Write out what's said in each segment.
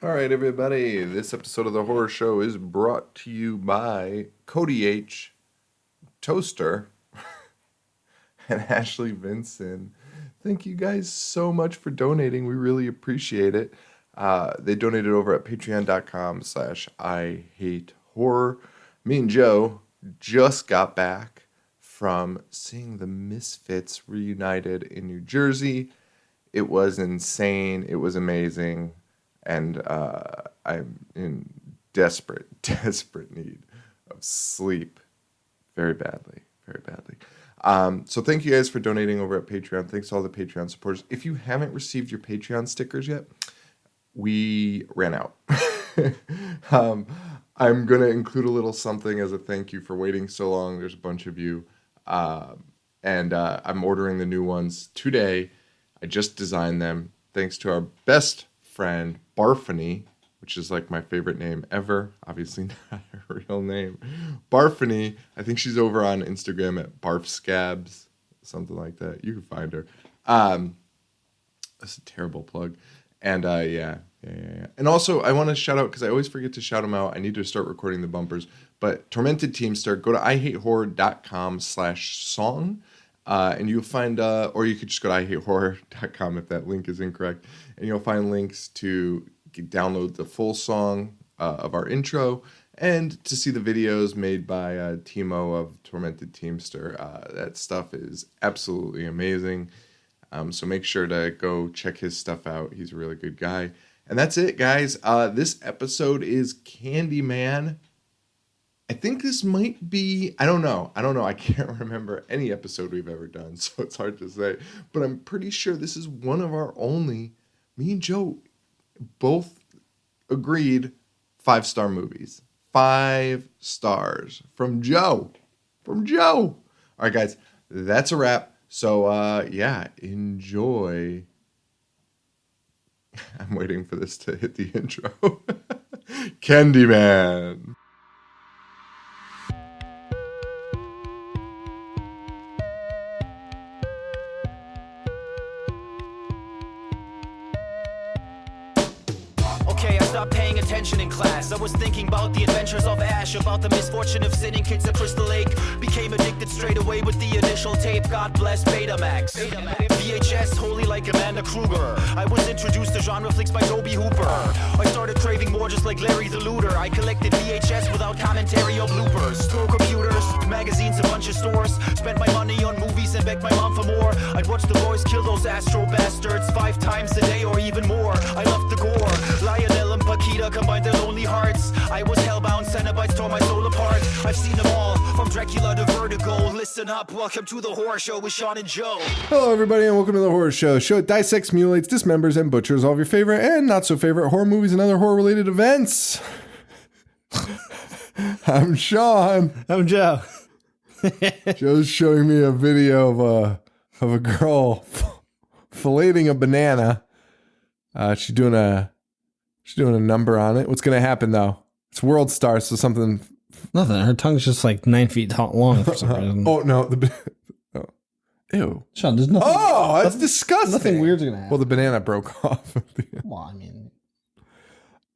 All right, everybody. This episode of the Horror Show is brought to you by Cody H. Toaster and Ashley Vinson. Thank you guys so much for donating. We really appreciate it. They donated over at patreon.com/IHateHorror. Me and Joe just got back from seeing the Misfits reunited in New Jersey. It was insane. It was amazing. And I'm in desperate need of sleep very badly. So thank you guys for donating over at Patreon. Thanks to all the Patreon supporters. If you haven't received your Patreon stickers yet, we ran out. I'm going to include a little something as a thank you for waiting so long. There's a bunch of you. And I'm ordering the new ones today. I just designed them thanks to our best friend, Barfany, which is like my favorite name ever. Obviously not her real name. Barfany. I think she's over on Instagram at barfscabs, something like that. You can find her. That's a terrible plug. And yeah. And also, I want to shout out, because I always forget to shout them out. I need to start recording the bumpers. But Tormented Teamster, go to ihatehorror.com/song. And you'll find, or you could just go to ihatehorror.com if that link is incorrect. And you'll find links to download the full song of our intro and to see the videos made by Timo of Tormented Teamster. That stuff is absolutely amazing. So make sure to go check his stuff out. He's a really good guy. And that's it, guys. This episode is Candyman. I think this might be, I don't know. I can't remember any episode we've ever done, so it's hard to say. But I'm pretty sure this is one of our only, me and Joe both agreed 5-star movies. 5 stars from Joe. All right, guys, that's a wrap. So, yeah, enjoy. I'm waiting for this to hit the intro. Candyman. Paying attention in class. I was thinking about the adventures of Ash, about the misfortune of sitting kids at Crystal Lake. Became addicted straight away with the initial tape. God bless Betamax. VHS, holy like Amanda Kruger. I was introduced to genre flicks by Toby Hooper. I started craving more just like Larry the Looter. I collected VHS without commentary or bloopers. Store computers, magazines, a bunch of stores. Spent my money on movies and begged my mom for more. I'd watch the boys kill those astro bastards 5 times a day or even more. I loved the gore. Lionel and Paquita combined their lonely hearts. I was hellbound, Cenobites tore my soul apart. I've seen them all, from Dracula to Vertigo. Listen up, welcome to the Horror Show with Sean and Joe. Hello, everybody, and welcome to the Horror Show. Show that dissects, mutilates, dismembers, and butchers all of your favorite and not so favorite horror movies and other horror-related events. I'm Sean. I'm Joe. Joe's showing me a video of a girl filleting a banana. She's doing a number on it. What's going to happen, though? It's World Star, so something... Nothing. Her tongue's just like 9 feet long for some reason. Oh, no. Oh. Ew. Sean, there's nothing... Oh, that's disgusting. Nothing weird's going to happen. Well, the banana broke off. Well, I mean...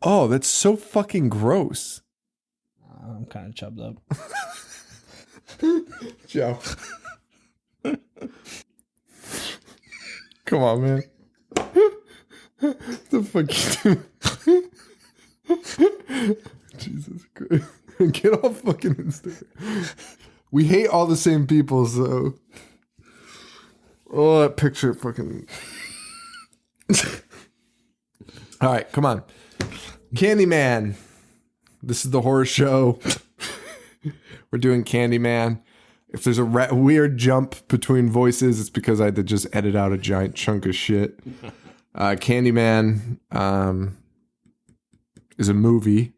Oh, that's so fucking gross. I'm kind of chubbed up. Joe. Come on, man. The fuck you doing? Jesus Christ. Get off fucking Instagram. We hate all the same people, so. Oh, that picture fucking. All right, come on. Candyman. This is the Horror Show. We're doing Candyman. If there's a weird jump between voices, it's because I had to just edit out a giant chunk of shit. Candyman is a movie.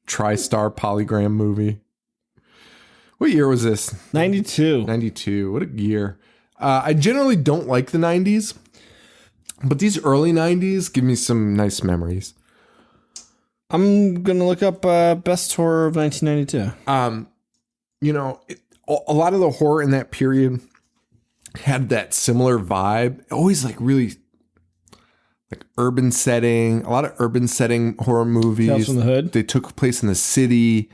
Tri-star polygram movie. What year was this? 92. 92. What a year. I generally don't like the 90s, but these early 90s give me some nice memories. I'm going to look up Best Horror of 1992. You know, a lot of the horror in that period had that similar vibe. Always like really like urban setting, a lot of urban setting horror movies. Tales from the Hood. They took place in the city.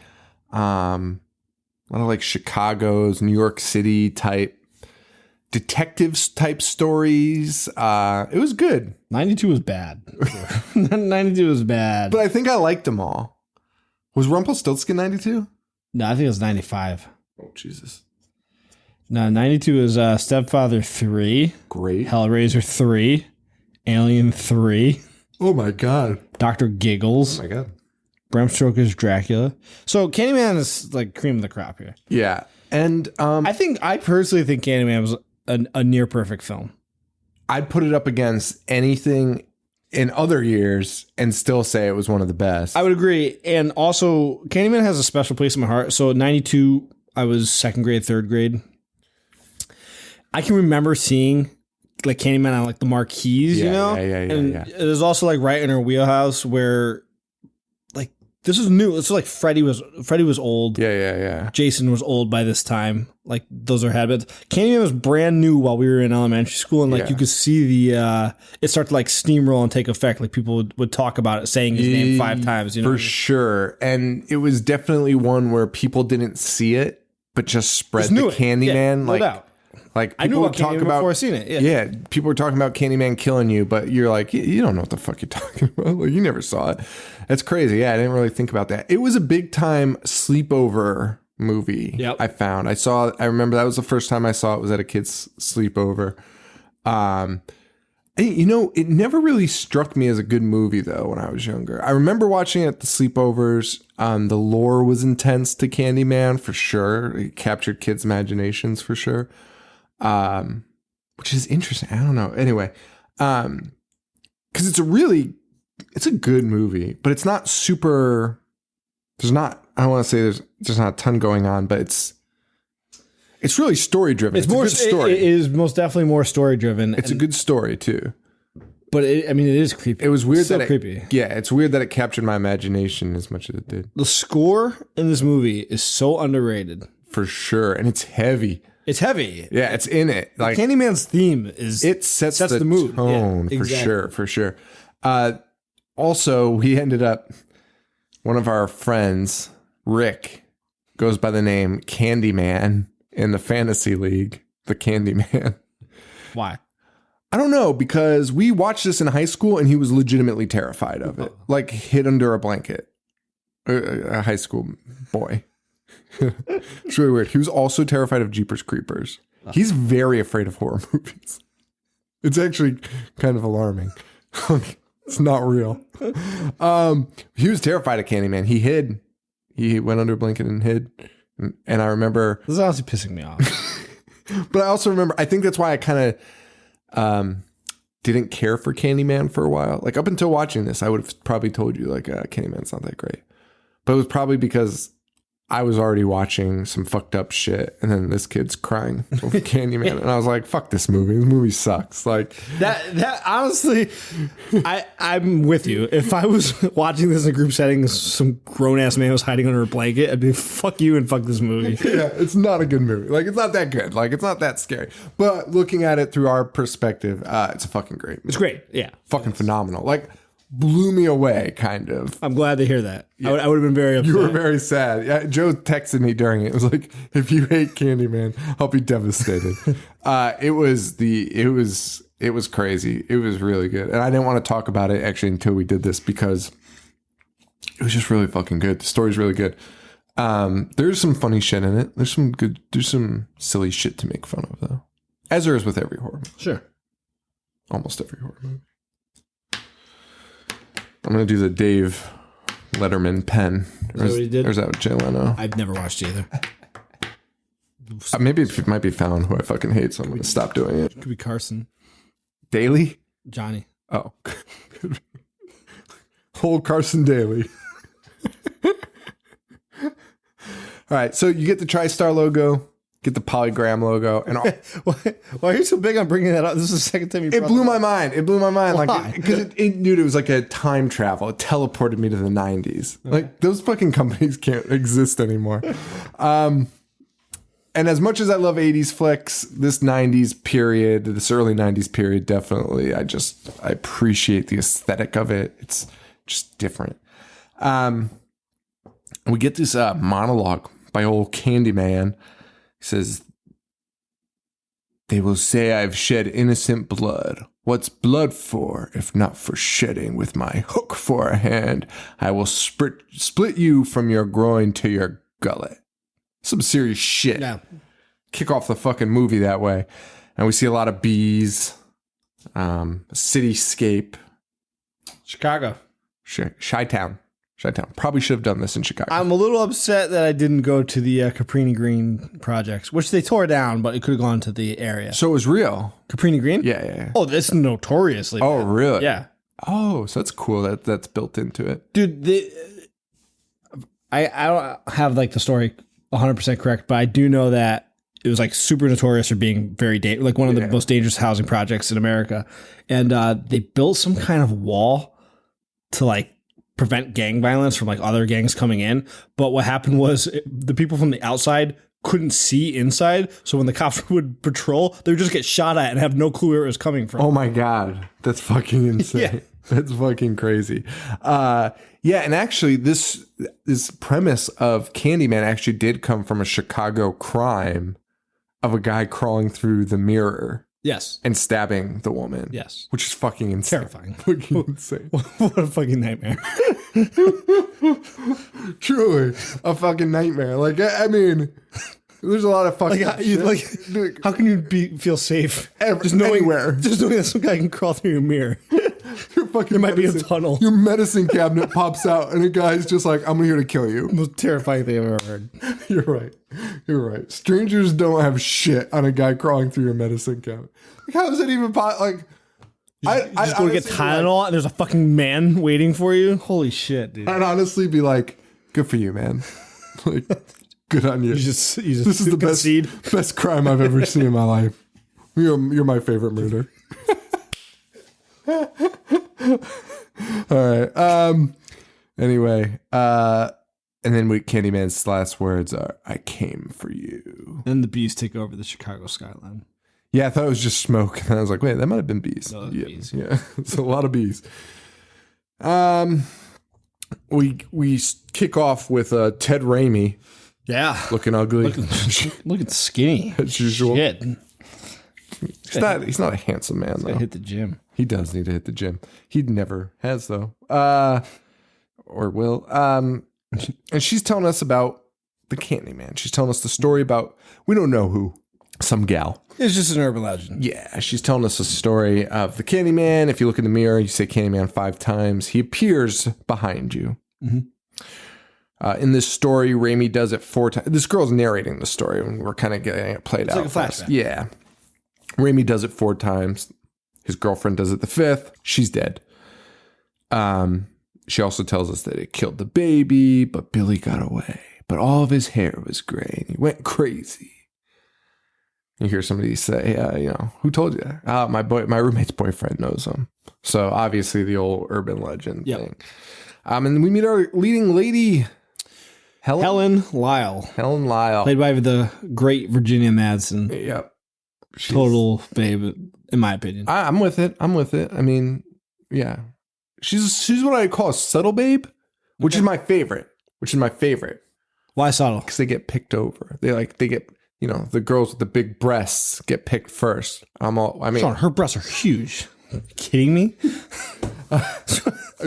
A lot of like Chicago's, New York City type detectives type stories. It was good. 92 was bad. 92 was bad. But I think I liked them all. Was Rumpelstiltskin 92? No, I think it was 95. Oh, Jesus. No, 92 is Stepfather 3. Great. Hellraiser 3. Alien 3. Oh, my God. Dr. Giggles. Oh, my God. Bram Stoker's Dracula. So Candyman is like cream of the crop here. Yeah. And I personally think Candyman was a near perfect film. I'd put it up against anything in other years and still say it was one of the best. I would agree. And also, Candyman has a special place in my heart. So 92, I was second grade, third grade. I can remember seeing like Candyman on like the marquees, you know? Yeah. It was also like right in our wheelhouse where like this is new. It's like Freddy was old. Yeah. Jason was old by this time. Like those are habits. Candyman was brand new while we were in elementary school, and like you could see the it start to like steamroll and take effect. Like people would talk about it, saying his name 5 times. You know, for sure. And it was definitely one where people didn't see it, but just spread the Candyman. No doubt. Like I knew about Candyman before I seen it. Yeah, people were talking about Candyman killing you, but you're like, you don't know what the fuck you're talking about. Like, you never saw it. That's crazy. Yeah, I didn't really think about that. It was a big time sleepover movie. Yep. I remember that was the first time I saw it was at a kid's sleepover. You know, it never really struck me as a good movie though when I was younger. I remember watching it at the sleepovers. The lore was intense to Candyman for sure. It captured kids' imaginations for sure. Which is interesting. I don't know. Anyway, because it's a good movie, but it's not super. I don't want to say there's not a ton going on, but it's really story driven. It's more a good story. It is most definitely more story driven. It's a good story too. But it is creepy. It was weird creepy. Yeah, it's weird that it captured my imagination as much as it did. The score in this movie is so underrated. For sure, and it's heavy. It's heavy. Yeah, it's in it. Like Candyman's theme sets the mood. Tone for sure. Also, we ended up, one of our friends, Rick, goes by the name Candyman in the fantasy league, the Candyman. Why? I don't know, because we watched this in high school and he was legitimately terrified of it, like hid under a blanket. A high school boy. It's really weird. He was also terrified of Jeepers Creepers. He's very afraid of horror movies. It's actually kind of alarming. It's not real. He was terrified of Candyman. He hid. He went under a blanket and hid. And I remember... This is honestly pissing me off. But I also remember... I think that's why I kind of didn't care for Candyman for a while. Like, up until watching this, I would have probably told you, like, Candyman's not that great. But it was probably because I was already watching some fucked up shit, and then this kid's crying over Candyman, and I was like, "Fuck this movie! This movie sucks." Like that. Honestly, I'm with you. If I was watching this in a group setting, some grown ass man was hiding under a blanket, I'd be fuck you and fuck this movie. Yeah, it's not a good movie. Like, it's not that good. Like, it's not that scary. But looking at it through our perspective, it's a fucking great movie. It's great. Yeah, fucking phenomenal. Like, blew me away, kind of. I'm glad to hear that. Yeah. I would have been very upset. You were very sad. Yeah, Joe texted me during it. It was like, if you hate Candyman, I'll be devastated. It was crazy. It was really good. And I didn't want to talk about it actually until we did this because it was just really fucking good. The story's really good. There's some funny shit in it. There's some silly shit to make fun of though. As there is with every horror movie. Sure. Almost every horror movie. I'm going to do the Dave Letterman pen. Is that what he did? Or is that Jay Leno? I've never watched either. Maybe it might be Fallon, who I fucking hate, so I'm going to stop doing it. Could be Carson. Daly? Johnny. Oh. Whole Carson Daly. All right, so you get the TriStar logo. Get the polygram logo and all. Why are you so big on bringing that up? This is the second time you brought it blew my mind. It blew my mind. Why? Like, because dude, it was like a time travel. It teleported me to the 90s. Okay. Like, those fucking companies can't exist anymore. And as much as I love 80s flicks, this 90s period, this early 90s period, definitely, I appreciate the aesthetic of it. It's just different. We get this monologue by old Candyman. He says, "They will say I've shed innocent blood. What's blood for, if not for shedding? With my hook for a hand, I will split you from your groin to your gullet." Some serious shit. Yeah. Kick off the fucking movie that way. And we see a lot of bees, cityscape. Chicago. Chi-town. Probably should have done this in Chicago. I'm a little upset that I didn't go to the Caprini Green projects, which they tore down, but it could have gone to the area. So it was real. Caprini Green? Yeah. Oh, that's notoriously Oh, bad. really? Yeah. Oh, so that's cool that's built into it. Dude, I don't have like the story 100% correct, but I do know that it was like super notorious for being very like one of the most dangerous housing projects in America. And they built some kind of wall to like prevent gang violence from like other gangs coming in. But what happened was the people from the outside couldn't see inside. So when the cops would patrol, they would just get shot at and have no clue where it was coming from. Oh my God. That's fucking insane. Yeah. That's fucking crazy. And actually this premise of Candyman actually did come from a Chicago crime of a guy crawling through the mirror. Yes. And stabbing the woman. Yes. Which is fucking insane. Terrifying. Fucking insane. What a fucking nightmare. Truly. A fucking nightmare. Like, I mean, there's a lot of fucking how can you feel safe? Anywhere. Just knowing that some guy can crawl through your mirror. There might be a tunnel. Your medicine cabinet pops out and a guy's just like, I'm here to kill you. Most terrifying thing I've ever heard. You're right. Strangers don't have shit on a guy crawling through your medicine cabinet. Like, how is it even possible? Like, you just go to get Tylenol and there's a fucking man waiting for you. Holy shit, dude. I'd honestly be like, good for you, man. Like, good on you. This is the best crime I've ever seen in my life. You're my favorite murder. All right. Anyway, and then Candyman's last words are, "I came for you." Then the bees take over the Chicago skyline. Yeah, I thought it was just smoke, and I was like, "Wait, that might have been bees." No, bees. Yeah, it's a lot of bees. We kick off with Ted Raimi. Yeah, looking ugly, looking skinny as usual. Shit. He's not a handsome man though. Hit the gym. He does need to hit the gym. He never has though, or will. And she's telling us about the Candyman. She's telling us the story about, we don't know who, some gal. It's just an urban legend. Yeah, she's telling us a story of the Candyman. If you look in the mirror, you say Candyman 5 times, he appears behind you. Mm-hmm. In this story, Raimi does it 4 times. This girl's narrating the story, and we're kind of getting it played out. It's like a flashback. Yeah. Raimi does it 4 times. His girlfriend does it the 5th. She's dead. She also tells us that it killed the baby, but Billy got away. But all of his hair was gray, and he went crazy. You hear somebody say, who told you that? My roommate's boyfriend knows him. So obviously the old urban legend thing. And we meet our leading lady, Helen Lyle. Played by the great Virginia Madsen. Yep. Total babe, in my opinion. I'm with it. I mean, yeah. She's what I call a subtle babe, which is my favorite. Why subtle? Because they get picked over. They get, the girls with the big breasts get picked first. Sean, her breasts are huge. Are you kidding me?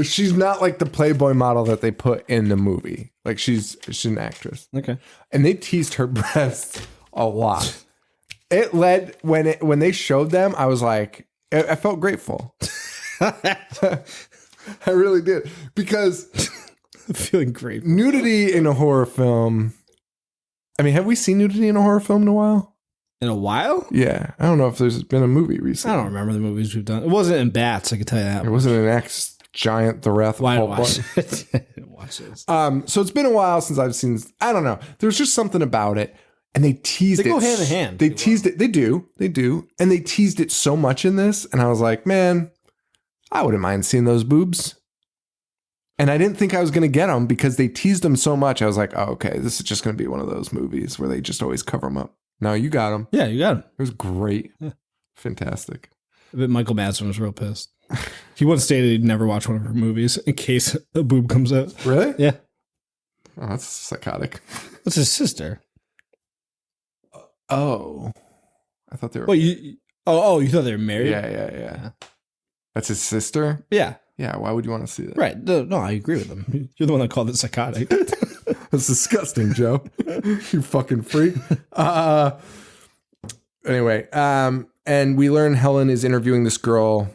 She's not like the Playboy model that they put in the movie. Like she's an actress. Okay. And they teased her breasts a lot. It led when they showed them, I was like, I felt grateful. I really did, because I'm feeling great. Nudity in a horror film. I mean, have we seen nudity in a horror film in a while? In a while? Yeah, I don't know if there's been a movie recently. I don't remember the movies we've done. It wasn't in Bats, I can tell you that. It wasn't an X Giant the Wrath. Why watch it? Watch this. So it's been a while since I've seen. I don't know. There's just something about it. And they teased it. They go hand in hand. They teased it. They do. And they teased it so much in this. And I was like, man, I wouldn't mind seeing those boobs. And I didn't think I was going to get them because they teased them so much. I was like, oh, okay, this is just going to be one of those movies where they just always cover them up. No, you got them. Yeah, you got him. It was great. Yeah. Fantastic. But Michael Madsen was real pissed. He once stated he'd never watch one of her movies in case a boob comes out. Really? Yeah. Oh, that's psychotic. That's his sister. Oh. I thought they were... Well, you thought they were married? Yeah. That's his sister? Yeah. Yeah, why would you want to see that? Right. No, I agree with him. You're the one that called it psychotic. That's disgusting, Joe. You fucking freak. Anyway, and we learn Helen is interviewing this girl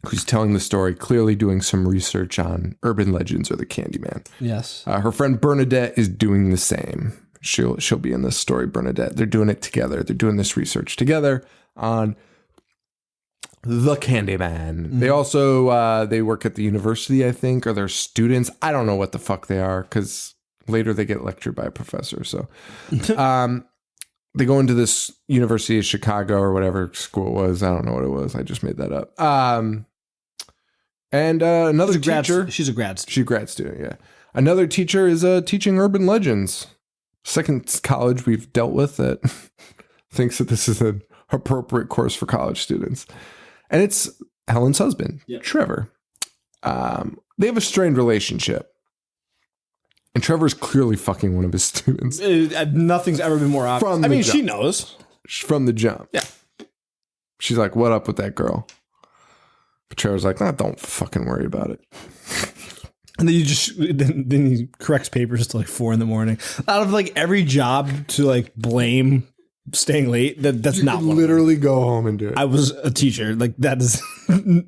who's telling the story, clearly doing some research on urban legends or the Candyman. Yes. Her friend Bernadette is doing the same. She'll be in this story, Bernadette. They're doing it together. They're doing this research together on the Candyman. Mm-hmm. They also they work at the university, I think, or they're students. I don't know what the fuck they are because later they get lectured by a professor. So they go into this University of Chicago or whatever school it was. I don't know what it was. I just made that up. And another teacher. She's a grad student. She's a grad student, yeah. Another teacher is teaching urban legends. Second college we've dealt with that thinks that this is an appropriate course for college students. And it's Helen's husband, Trevor. They have a strained relationship. And Trevor's clearly fucking one of his students. Nothing's ever been more obvious. I mean, she knows. From the jump. Yeah. She's like, what up with that girl? But Trevor's like, nah, don't fucking worry about it. And then then he corrects papers till like 4 a.m. Out of like every job to like blame staying late, that's not one. Literally go home and do it. I was a teacher. Like that is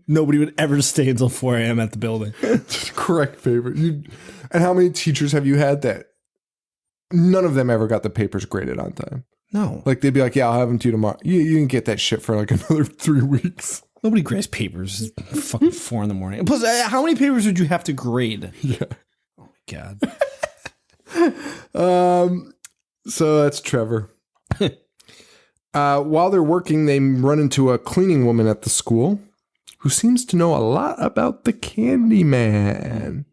nobody would ever stay until 4 a.m. at the building. Just correct paper. And how many teachers have you had that none of them ever got the papers graded on time? No. Like they'd be like, yeah, I'll have them to you tomorrow. You can get that shit for like another 3 weeks. Nobody grades papers at fucking 4 a.m. Plus, how many papers would you have to grade? Yeah. Oh my God. So that's Trevor. While they're working, they run into a cleaning woman at the school who seems to know a lot about the Candyman.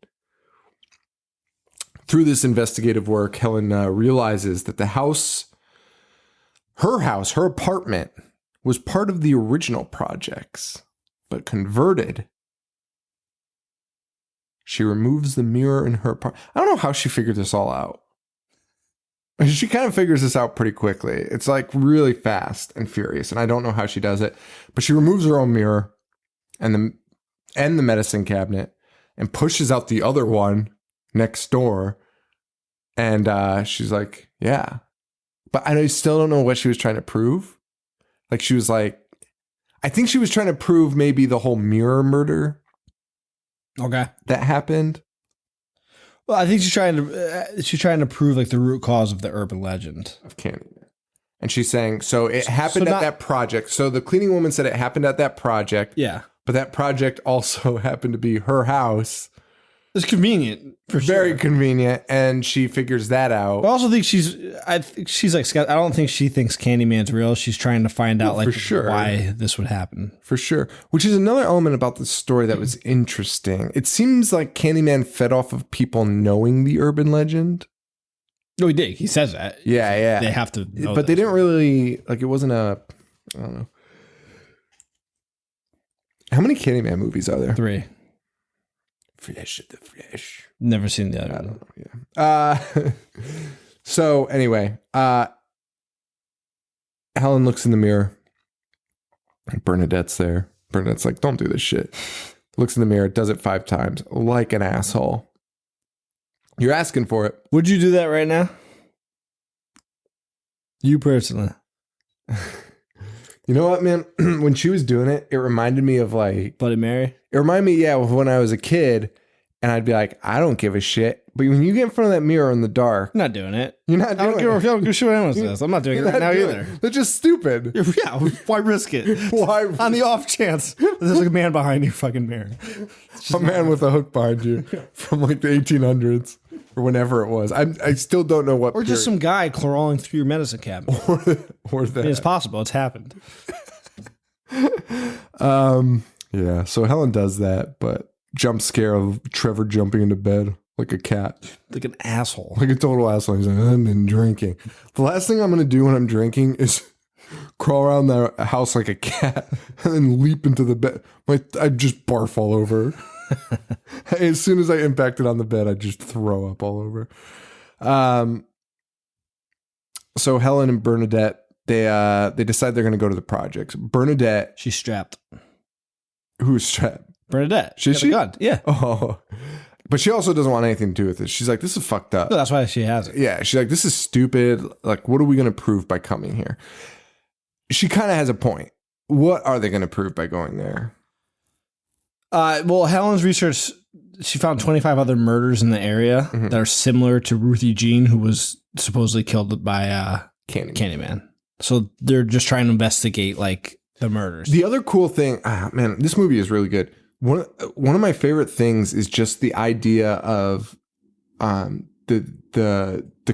Through this investigative work, Helen realizes that her apartment, was part of the original projects, but converted. She removes the mirror in her apartment. I don't know how she figured this all out. She kind of figures this out pretty quickly. It's like really fast and furious, and I don't know how she does it. But she removes her own mirror and the medicine cabinet and pushes out the other one next door. And she's like, yeah. But I still don't know what she was trying to prove. Like she was like, I think she was trying to prove maybe the whole mirror murder. Okay. That happened. Well, I think she's trying to prove like the root cause of the urban legend of Candyman. And she's saying, so it happened at that project. So the cleaning woman said it happened at that project. Yeah. But that project also happened to be her house. It's convenient for sure. Very convenient, and she figures that out. I also think she's like, I don't think she thinks Candyman's real. She's trying to find out like why this would happen. For sure. Which is another element about the story that was interesting. It seems like Candyman fed off of people knowing the urban legend. No, he did. He says that. Yeah. They have to know but they didn't really, like, it wasn't I don't know. How many Candyman movies are there? 3. Flesh of the Flesh. Never seen the other one. I don't know. Yeah. So anyway, Helen looks in the mirror. Bernadette's there. Bernadette's like, don't do this shit. Looks in the mirror, does it 5 times, like an asshole. You're asking for it. Would you do that right now? You personally. You know what, man? When she was doing it, it reminded me of like Bloody Mary. It reminded me, of when I was a kid, and I'd be like, I don't give a shit. But when you get in front of that mirror in the dark, I'm not doing it. You're not doing it. I don't give a shit what anyone says. I'm not doing it right now either. They're just stupid. Yeah, why risk it? Why? On the off chance there's a man behind your fucking mirror. A man with a hook behind you from like the 1800s or whenever it was. I still don't know what. Or just some guy crawling through your medicine cabinet. or that. I mean, it's possible. It's happened. Yeah. So Helen does that, but jump scare of Trevor jumping into bed like a cat. Like an asshole. Like a total asshole. He's like, I've been drinking. The last thing I'm going to do when I'm drinking is crawl around the house like a cat and then leap into the bed. I just barf all over. As soon as I impact it on the bed, I just throw up all over. So Helen and Bernadette, they decide they're going to go to the projects. Bernadette. She's strapped. Who's strapped? Bernadette. She's she? Gun. Yeah. Oh. But she also doesn't want anything to do with it. She's like, this is fucked up. No, that's why she has it. Yeah. She's like, this is stupid. Like, what are we going to prove by coming here? She kind of has a point. What are they going to prove by going there? Well, Helen's research, she found 25 other murders in the area that are similar to Ruthie Jean, who was supposedly killed by Candyman. So they're just trying to investigate like the murders. The other cool thing, man, this movie is really good. One of my favorite things is just the idea of the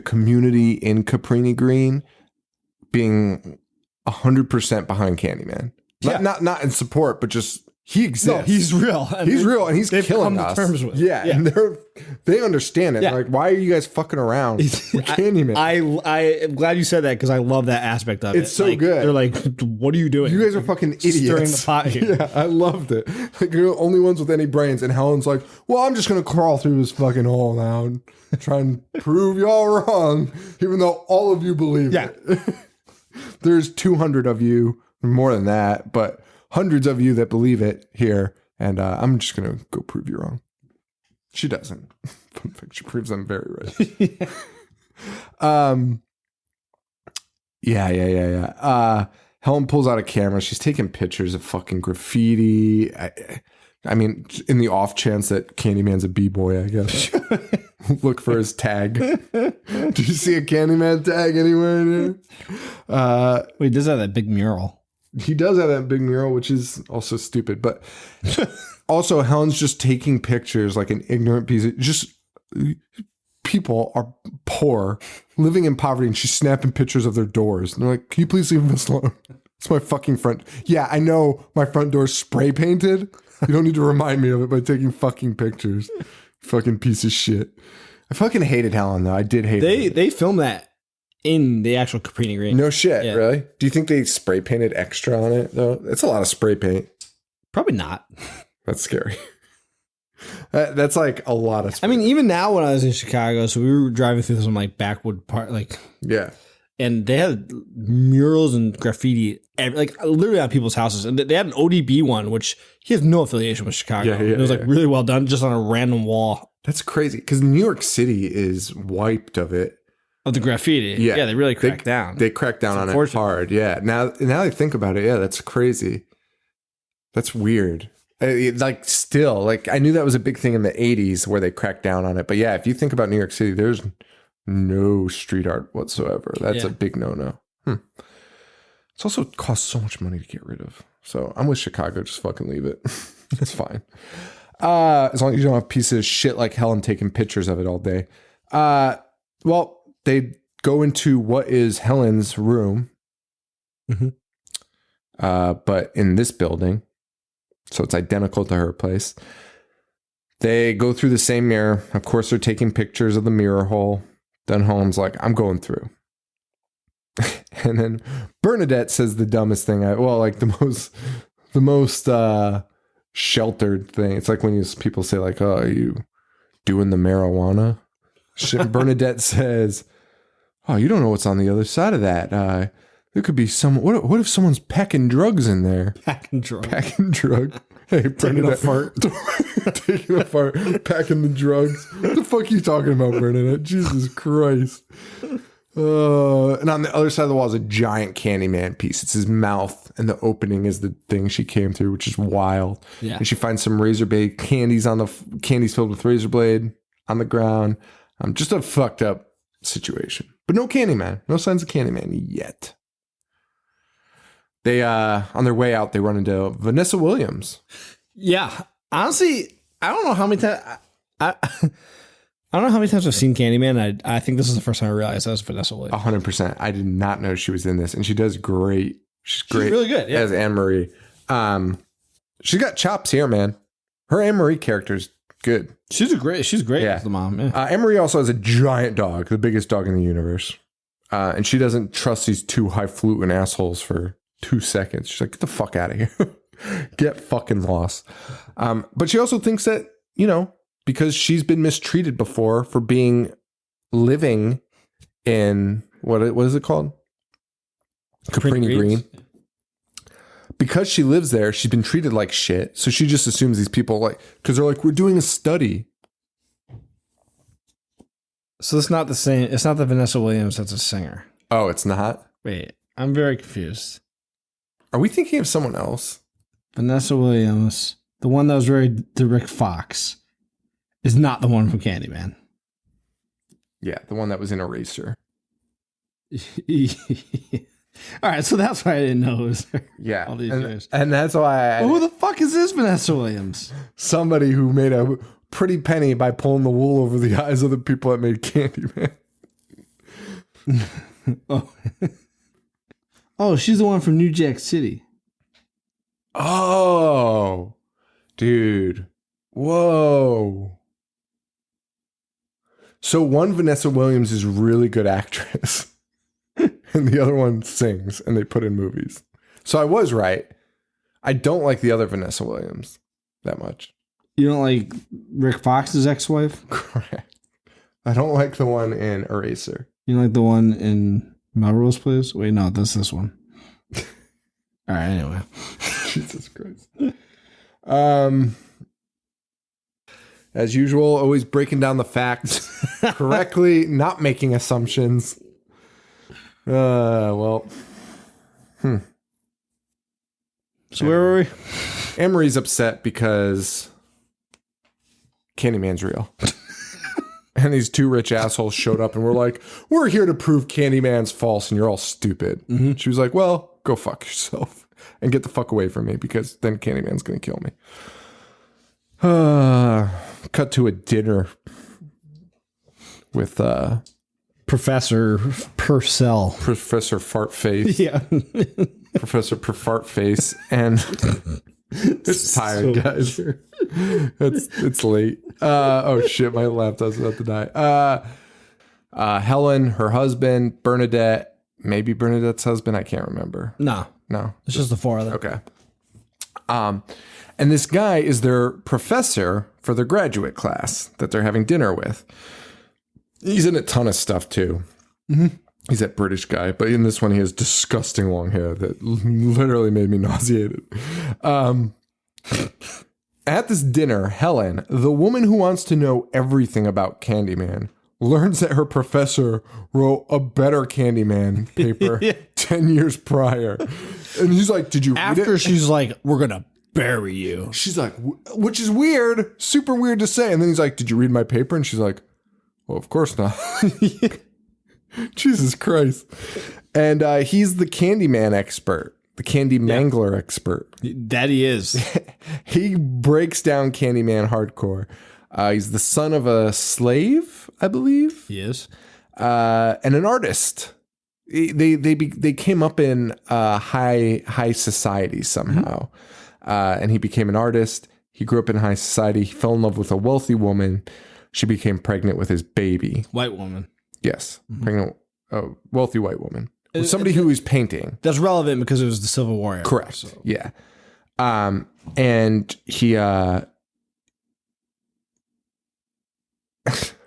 community in Cabrini Green being 100% behind Candyman. Yeah. Not in support, but just he exists. No, he's real. He's real, and he's killing come us. to terms with it. Yeah, and they understand it. Yeah. Like, why are you guys fucking around with Candyman? I am glad you said that because I love that aspect of it. It's so like, good. They're like, what are you doing? You guys are fucking idiots. Stirring the pot here. Yeah, I loved it. Like, you're the only ones with any brains. And Helen's like, well, I'm just going to crawl through this fucking hole now and try and prove y'all wrong, even though all of you believe it. There's 200 of you, more than that, but hundreds of you that believe it here. And I'm just going to go prove you wrong. She doesn't. She proves I'm very right. Yeah. Helen pulls out a camera. She's taking pictures of fucking graffiti. I mean, in the off chance that Candyman's a b-boy, I guess. Look for his tag. Do you see a Candyman tag anywhere in here? Wait, does that big mural? He does have that big mural, which is also stupid. But also, Helen's just taking pictures like an ignorant piece of just people are poor, living in poverty, and she's snapping pictures of their doors. And they're like, can you please leave us alone? It's my fucking front. Yeah, I know my front door's spray painted. You don't need to remind me of it by taking fucking pictures. Fucking piece of shit. I fucking hated Helen, though. I did hate her. They filmed that in the actual Cabrini Green. No shit, really? Do you think they spray painted extra on it, though? It's a lot of spray paint. Probably not. That's scary. That's like a lot of spray. I mean, even now when I was in Chicago, so we were driving through some like backwood part, like... Yeah. And they had murals and graffiti, like literally on people's houses. And they had an ODB one, which he has no affiliation with Chicago. Yeah, it was like really well done, just on a random wall. That's crazy because New York City is wiped of it. Of the graffiti. Yeah, they really cracked down. They cracked down on it hard. Yeah. Now I think about it. Yeah, that's crazy. That's weird. Like still, like I knew that was a big thing in the 80s where they cracked down on it. But yeah, if you think about New York City, there's no street art whatsoever. That's a big no-no. It's also costs so much money to get rid of. So I'm with Chicago. Just fucking leave it. It's fine. As long as you don't have pieces of shit like Helen taking pictures of it all day. Well, they go into what is Helen's room. But in this building. So it's identical to her place. They go through the same mirror. Of course, they're taking pictures of the mirror hole. Then Helen's like, I'm going through. And then Bernadette says the dumbest thing. The most sheltered thing. It's like when people say like, oh, are you doing the marijuana? Bernadette says, oh, you don't know what's on the other side of that. There could be some. What if someone's packing drugs in there? Packing drugs. Hey, taking a fart. Taking a fart. Packing the drugs. What the fuck are you talking about, Bernadette? Jesus Christ. And on the other side of the wall is a giant Candyman piece. It's his mouth, and the opening is the thing she came through, which is wild. Yeah. And she finds some razor blade candies candies filled with razor blade on the ground. Just a fucked up situation. But no Candyman. No signs of Candyman yet. They on their way out, they run into Vanessa Williams. Yeah, honestly, I don't know how many times I don't know how many times I've seen Candyman. I think this is the first time I realized that was Vanessa Williams. 100%. I did not know she was in this, and she does great. She's great. She's really good. Yeah. As Anne Marie. She's got chops here, man. Her Anne-Marie character's good. She's great Yeah. as the mom. Yeah. Anne-Marie also has a giant dog, the biggest dog in the universe. And she doesn't trust these two highfalutin assholes for 2 seconds. She's like, get the fuck out of here. Get fucking lost. But she also thinks that, because she's been mistreated before for living in, what is it called? Caprini Green. Because she lives there, she's been treated like shit. So she just assumes these people because they're like, we're doing a study. So it's not the same. It's not the Vanessa Williams that's a singer. Oh, it's not? Wait, I'm very confused. Are we thinking of someone else? Vanessa Williams, the one that was married to Rick Fox, is not the one from Candyman. Yeah, the one that was in Eraser. All right, so that's why I didn't know it was her. Yeah. All these years. And that's why Well, who the fuck is this Vanessa Williams? somebody who made a pretty penny by pulling the wool over the eyes of the people that made Candyman. Oh, she's the one from New Jack City. Oh, dude. Whoa. So one Vanessa Williams is really good actress. And the other one sings and they put in movies. So I was right. I don't like the other Vanessa Williams that much. You don't like Rick Fox's ex-wife? Correct. I don't like the one in Eraser. You like the one in Melrose Place? Wait, no, that's this one. All right, anyway. Jesus Christ. As usual, always breaking down the facts correctly, not making assumptions. Well. So where were we? Anne-Marie's upset because Candyman's real. And these two rich assholes showed up and were like, we're here to prove Candyman's false and you're all stupid. Mm-hmm. She was like, well, go fuck yourself and get the fuck away from me because then Candyman's going to kill me. Cut to a dinner with Professor Purcell. Professor Fartface. Yeah. Professor Fartface. And it's tired, guys. It's late. Oh shit, my laptop's about to die. Helen, her husband, Bernadette, maybe Bernadette's husband, I can't remember. No. It's just the four of them. Okay. And this guy is their professor for their graduate class that they're having dinner with. He's in a ton of stuff too. Mm-hmm. He's that British guy, but in this one he has disgusting long hair that literally made me nauseated. At this dinner, Helen, the woman who wants to know everything about Candyman, learns that her professor wrote a better Candyman paper 10 years prior. And he's like, did you read it? After she's like, we're going to bury you. She's like, which is weird, super weird to say. And then he's like, did you read my paper? And she's like, well, of course not. Jesus Christ. And he's the Candyman expert, the Candy Mangler expert. That he is. He breaks down Candyman hardcore. He's the son of a slave, I believe. He is. And an artist. They came up in high society somehow. And he became an artist. He grew up in high society. He fell in love with a wealthy woman. She became pregnant with his baby. White woman. Yes. Mm-hmm. Pregnant, wealthy white woman. Somebody who is painting. That's relevant because it was the Civil War era. Correct. So. Yeah. And he, I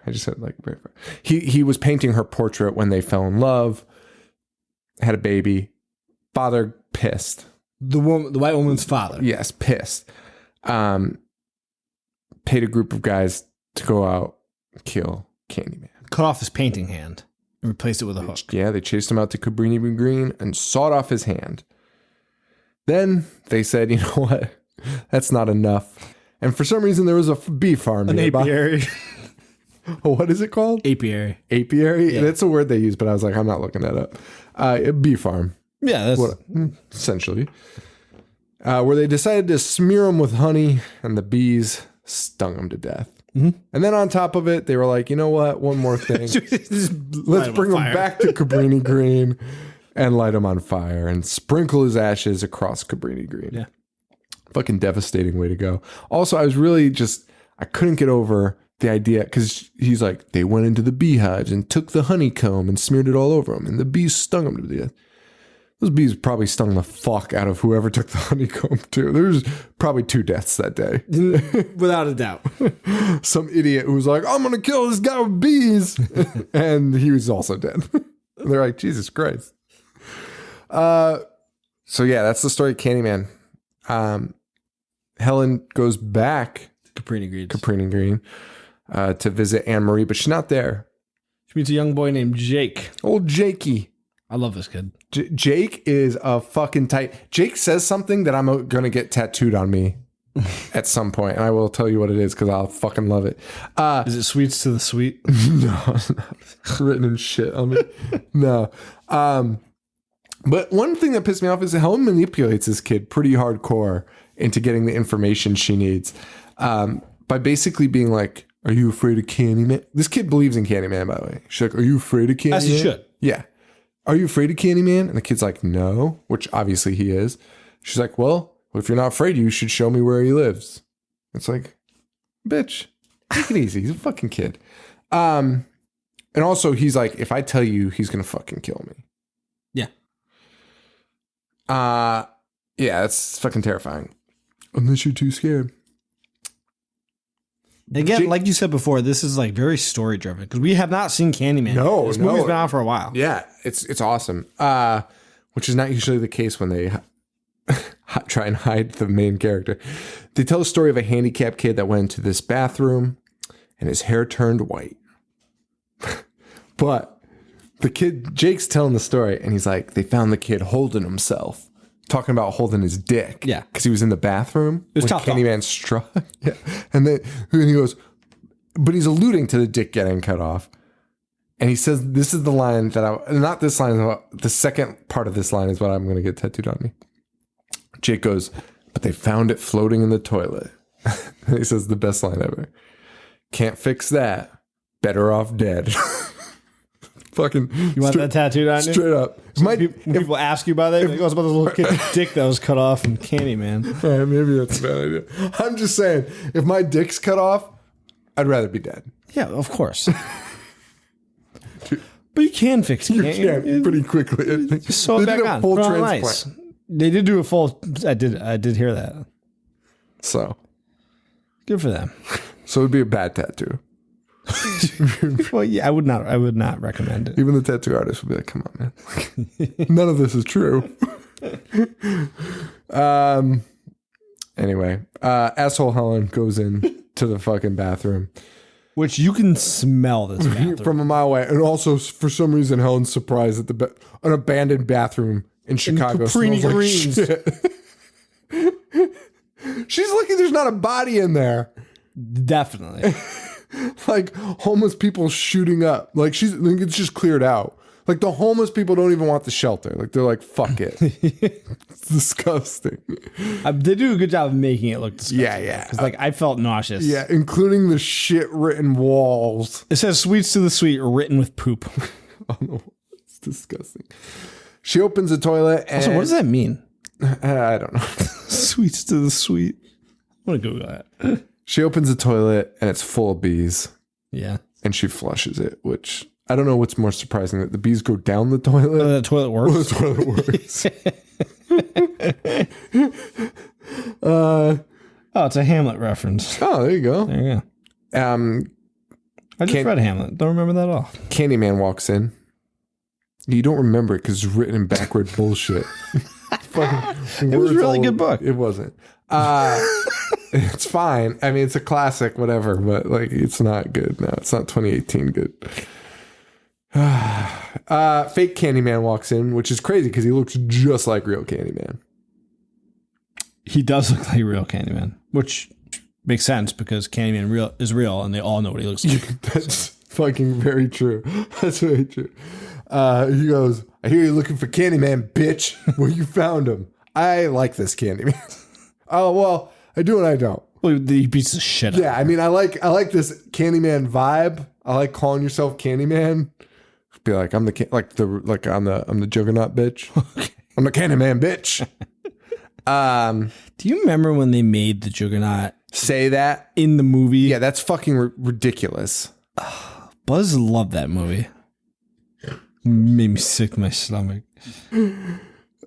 just said like, he was painting her portrait when they fell in love, had a baby, father pissed. The white woman's father. Yes. Pissed. Paid a group of guys to go out and kill Candyman. Cut off his painting hand and replaced it with a hook. Yeah, they chased him out to Cabrini Green and sawed off his hand. Then they said, you know what? That's not enough. And for some reason, there was a bee farm nearby. Apiary. What is it called? Apiary. Apiary? Yeah. That's a word they use, but I was like, I'm not looking that up. A bee farm. Yeah, that's Essentially. Where they decided to smear him with honey, and the bees stung him to death. Mm-hmm. And then on top of it, they were like, you know what? One more thing. Let's bring him back to Cabrini Green and light him on fire and sprinkle his ashes across Cabrini Green. Yeah. Fucking devastating way to go. Also, I was really I couldn't get over the idea because he's like, they went into the beehives and took the honeycomb and smeared it all over them, and the bees stung them to death. Those bees probably stung the fuck out of whoever took the honeycomb too. There's probably 2 deaths that day. Without a doubt. Some idiot who was like, I'm going to kill this guy with bees. And he was also dead. They're like, Jesus Christ. So yeah, that's the story of Candyman. Helen goes back Caprini Green to visit Anne Marie, but she's not there. She meets a young boy named Jake. Old Jakey. I love this kid. Jake is a fucking tight. Jake says something that I'm going to get tattooed on me at some point, and I will tell you what it is because I'll fucking love it. Is it sweets to the sweet? No, it's not written in shit on me. No. But one thing that pissed me off is Helen manipulates this kid pretty hardcore into getting the information she needs by basically being like, are you afraid of Candyman? This kid believes in Candyman, by the way. She's like, are you afraid of Candyman? As you should. Yeah. Are you afraid of Candyman? And the kid's like, no, which obviously he is. She's like, well, if you're not afraid, you should show me where he lives. It's like, bitch, take it easy. He's a fucking kid. And also he's like, if I tell you, he's going to fucking kill me. Yeah. Yeah, that's fucking terrifying. Unless you're too scared. Again, like you said before, this is like very story driven because we have not seen Candyman. No, this movie's been out for a while. Yeah, it's awesome. Which is not usually the case when they try and hide the main character. They tell the story of a handicapped kid that went into this bathroom and his hair turned white. But the kid, Jake's telling the story, and he's like, they found the kid holding himself. Talking about holding his dick. Yeah. Because he was in the bathroom. It was when tough. Candyman struck. Yeah. And then he goes, but he's alluding to the dick getting cut off. And he says, this is the line that not this line, the second part of this line is what I'm going to get tattooed on me. Jake goes, but they found it floating in the toilet. And he says, the best line ever. Can't fix that. Better off dead. Fucking. You want that tattooed on you? Straight up. When people ask you about it, it goes about this little kid's dick that was cut off in Candyman. Yeah, maybe that's a bad idea. I'm just saying, if my dick's cut off, I'd rather be dead. Yeah, of course. But you can fix it. You can pretty quickly. Just sew it back on. Full Put it on transplant. ice. They did do a full. I did hear that. So Good for them. it would be a bad tattoo. Well, yeah, I would not recommend it. Even the tattoo artist would be like, come on, man. None of this is true. Anyway, asshole Helen goes in to the fucking bathroom. Which you can smell this bathroom. From a mile away. And also, for some reason, Helen's surprised that an abandoned bathroom in Chicago Caprini smells like Greens. shit. She's lucky there's not a body in there. Definitely. Like homeless people shooting up. Like it's just cleared out. Like the homeless people don't even want the shelter. Like they're like, fuck it. It's disgusting. They do a good job of making it look disgusting. Yeah. Because like I felt nauseous. Yeah, including the shit written walls. It says sweets to the sweet written with poop. Oh no, it's disgusting. She opens the toilet and So what does that mean? I don't know. Sweets to the sweet. I'm gonna Google that. She opens the toilet and it's full of bees. Yeah. And she flushes it, which I don't know what's more surprising, that the bees go down the toilet. The toilet works. The toilet works. Oh, it's a Hamlet reference. Oh, there you go. There you go. I just read Hamlet. Don't remember that at all. Candyman walks in. You don't remember it because it's written in backward bullshit. It was a really good book. It wasn't. It's fine. I mean, it's a classic, whatever, but like, it's not good. No, it's not 2018 good. Fake Candyman walks in, which is crazy because he looks just like real Candyman. He does look like real Candyman, which makes sense because Candyman is real and they all know what he looks like. That's fucking very true. That's very true. He goes, I hear you're looking for Candyman, bitch. Well, you found him. I like this Candyman. Oh, well, I do and I don't. Well, he beats the shit out. Yeah, I mean, I like this Candyman vibe. I like calling yourself Candyman. Be like, I'm the Juggernaut bitch. I'm the Candyman bitch. Do you remember when they made the Juggernaut Say that? in the movie? Yeah, that's fucking ridiculous. Buzz loved that movie. Made me sick to my stomach.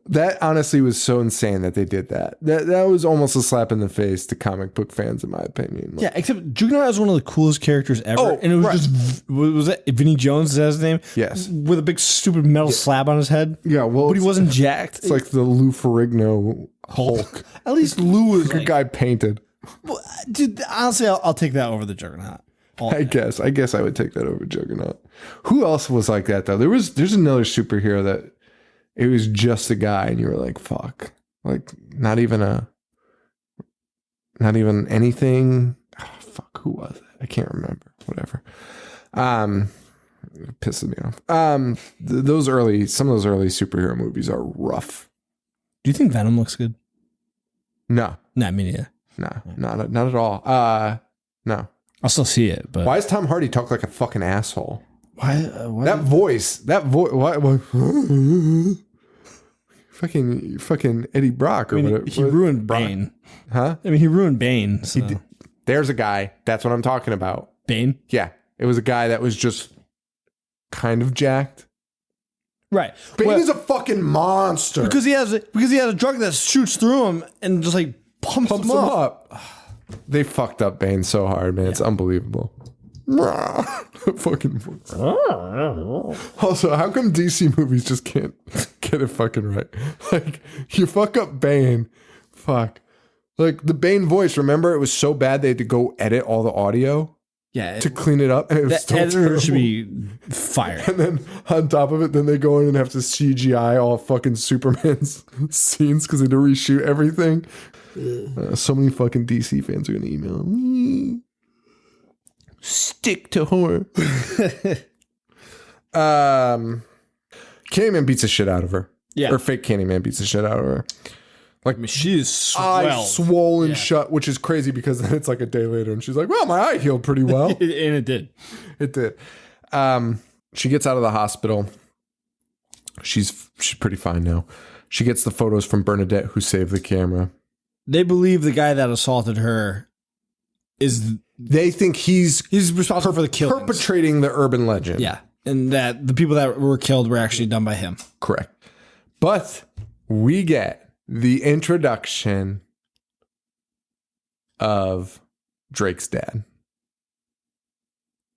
That honestly was so insane that they did that. That was almost a slap in the face to comic book fans, in my opinion. Yeah, except Juggernaut is one of the coolest characters ever. Oh, and it was right. just, was that Vinny Jones, is that his name? Yes. With a big stupid metal slab on his head. Yeah, well, But he wasn't jacked. It's like the Lou Ferrigno Hulk. At least Lou was Good like, guy painted. well, dude, honestly, I'll take that over the Juggernaut. I guess I would take that over Juggernaut. Who else was like that though? There's another superhero that it was just a guy and you were like, fuck. Like not even anything. Oh, fuck, who was it? I can't remember. Whatever. It pisses me off. Some of those early superhero movies are rough. Do you think Venom looks good? No. Nah, me neither. No, not at all. No. I'll still see it, but Why does Tom Hardy talk like a fucking asshole? why That voice. What? fucking Eddie Brock or I mean, whatever. he ruined Bane. Huh? I mean, he ruined Bane. So. There's a guy. That's what I'm talking about. Bane? Yeah, it was a guy that was just kind of jacked. Right. Bane is a fucking monster. because he has a drug that shoots through him and just like pumps him up. They fucked up Bane so hard, man. It's unbelievable. Fucking. Also, how come DC movies just can't get it fucking right? Like, you fuck up Bane. Fuck. Like, the Bane voice, remember? It was so bad they had to go edit all the audio Yeah. to clean it up. And it was That still editor terrible. should be fired. And then on top of it, then they go in and have to CGI all fucking Superman's scenes because they had to reshoot everything. So many fucking DC fans are going to email me. Stick to horror. Candyman beats the shit out of her. Yeah. Or fake Candyman beats the shit out of her. I mean, she is Eyes swollen shut, which is crazy because then it's like a day later and she's like, well, my eye healed pretty well. And it did. It did. She gets out of the hospital. She's pretty fine now. She gets the photos from Bernadette, who saved the camera. They believe the guy that assaulted her is They think he's responsible for the killings. perpetrating the urban legend. Yeah. And that the people that were killed were actually done by him. Correct. But we get the introduction of Drake's dad.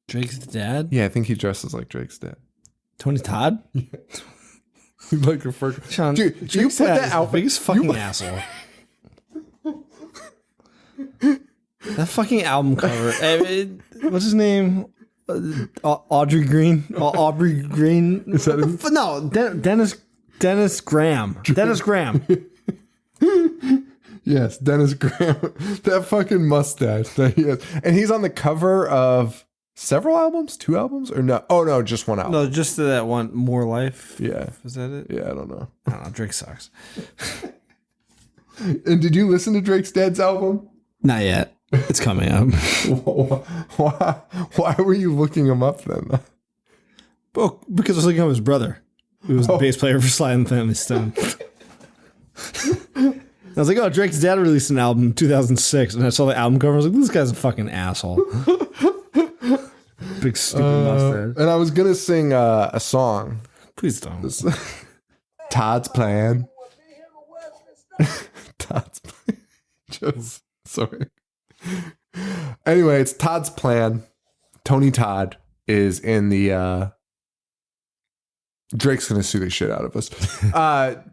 Drake's dad? Yeah, I think he dresses like Drake's dad. Tony Todd? Like a fucking Sean, dude. You Drake's put dad that is outfit. the biggest fucking asshole. That fucking album cover. What's his name? Audrey Green? Aubrey Green? Is that him? No, Dennis Graham. Dennis Graham. Yes, Dennis Graham. That fucking mustache that he has, and he's on the cover of several albums, 2 albums, or no? Oh no, just one album. No, just that one, More Life. Yeah, Is that it? yeah. I don't know. I don't know. Drake sucks. And did you listen to Drake's dad's album? Not yet. It's coming up. Why were you looking him up then? Oh, because I was looking at his brother, who was the bass player for Sly and the Family Stone. I was like, oh, Drake's dad released an album in 2006, and I saw the album cover. I was like, this guy's a fucking asshole. Big stupid mustache. And I was gonna sing a song. Please don't. Todd's plan. Todd's plan. Just sorry. Anyway, it's Todd's plan. Tony Todd is in the Drake's gonna sue the shit out of us.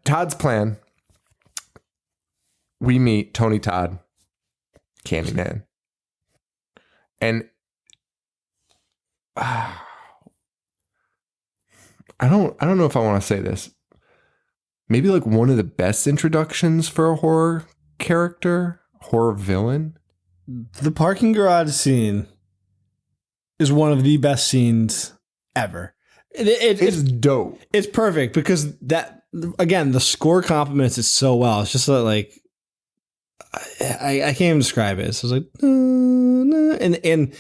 Todd's plan. We meet Tony Todd, Candyman. And I don't know if I want to say this. Maybe like one of the best introductions for a horror character, horror villain. The parking garage scene is one of the best scenes ever. It's dope. It's perfect because that, again, the score complements it so well. It's just like, I can't even describe it. So it's like, and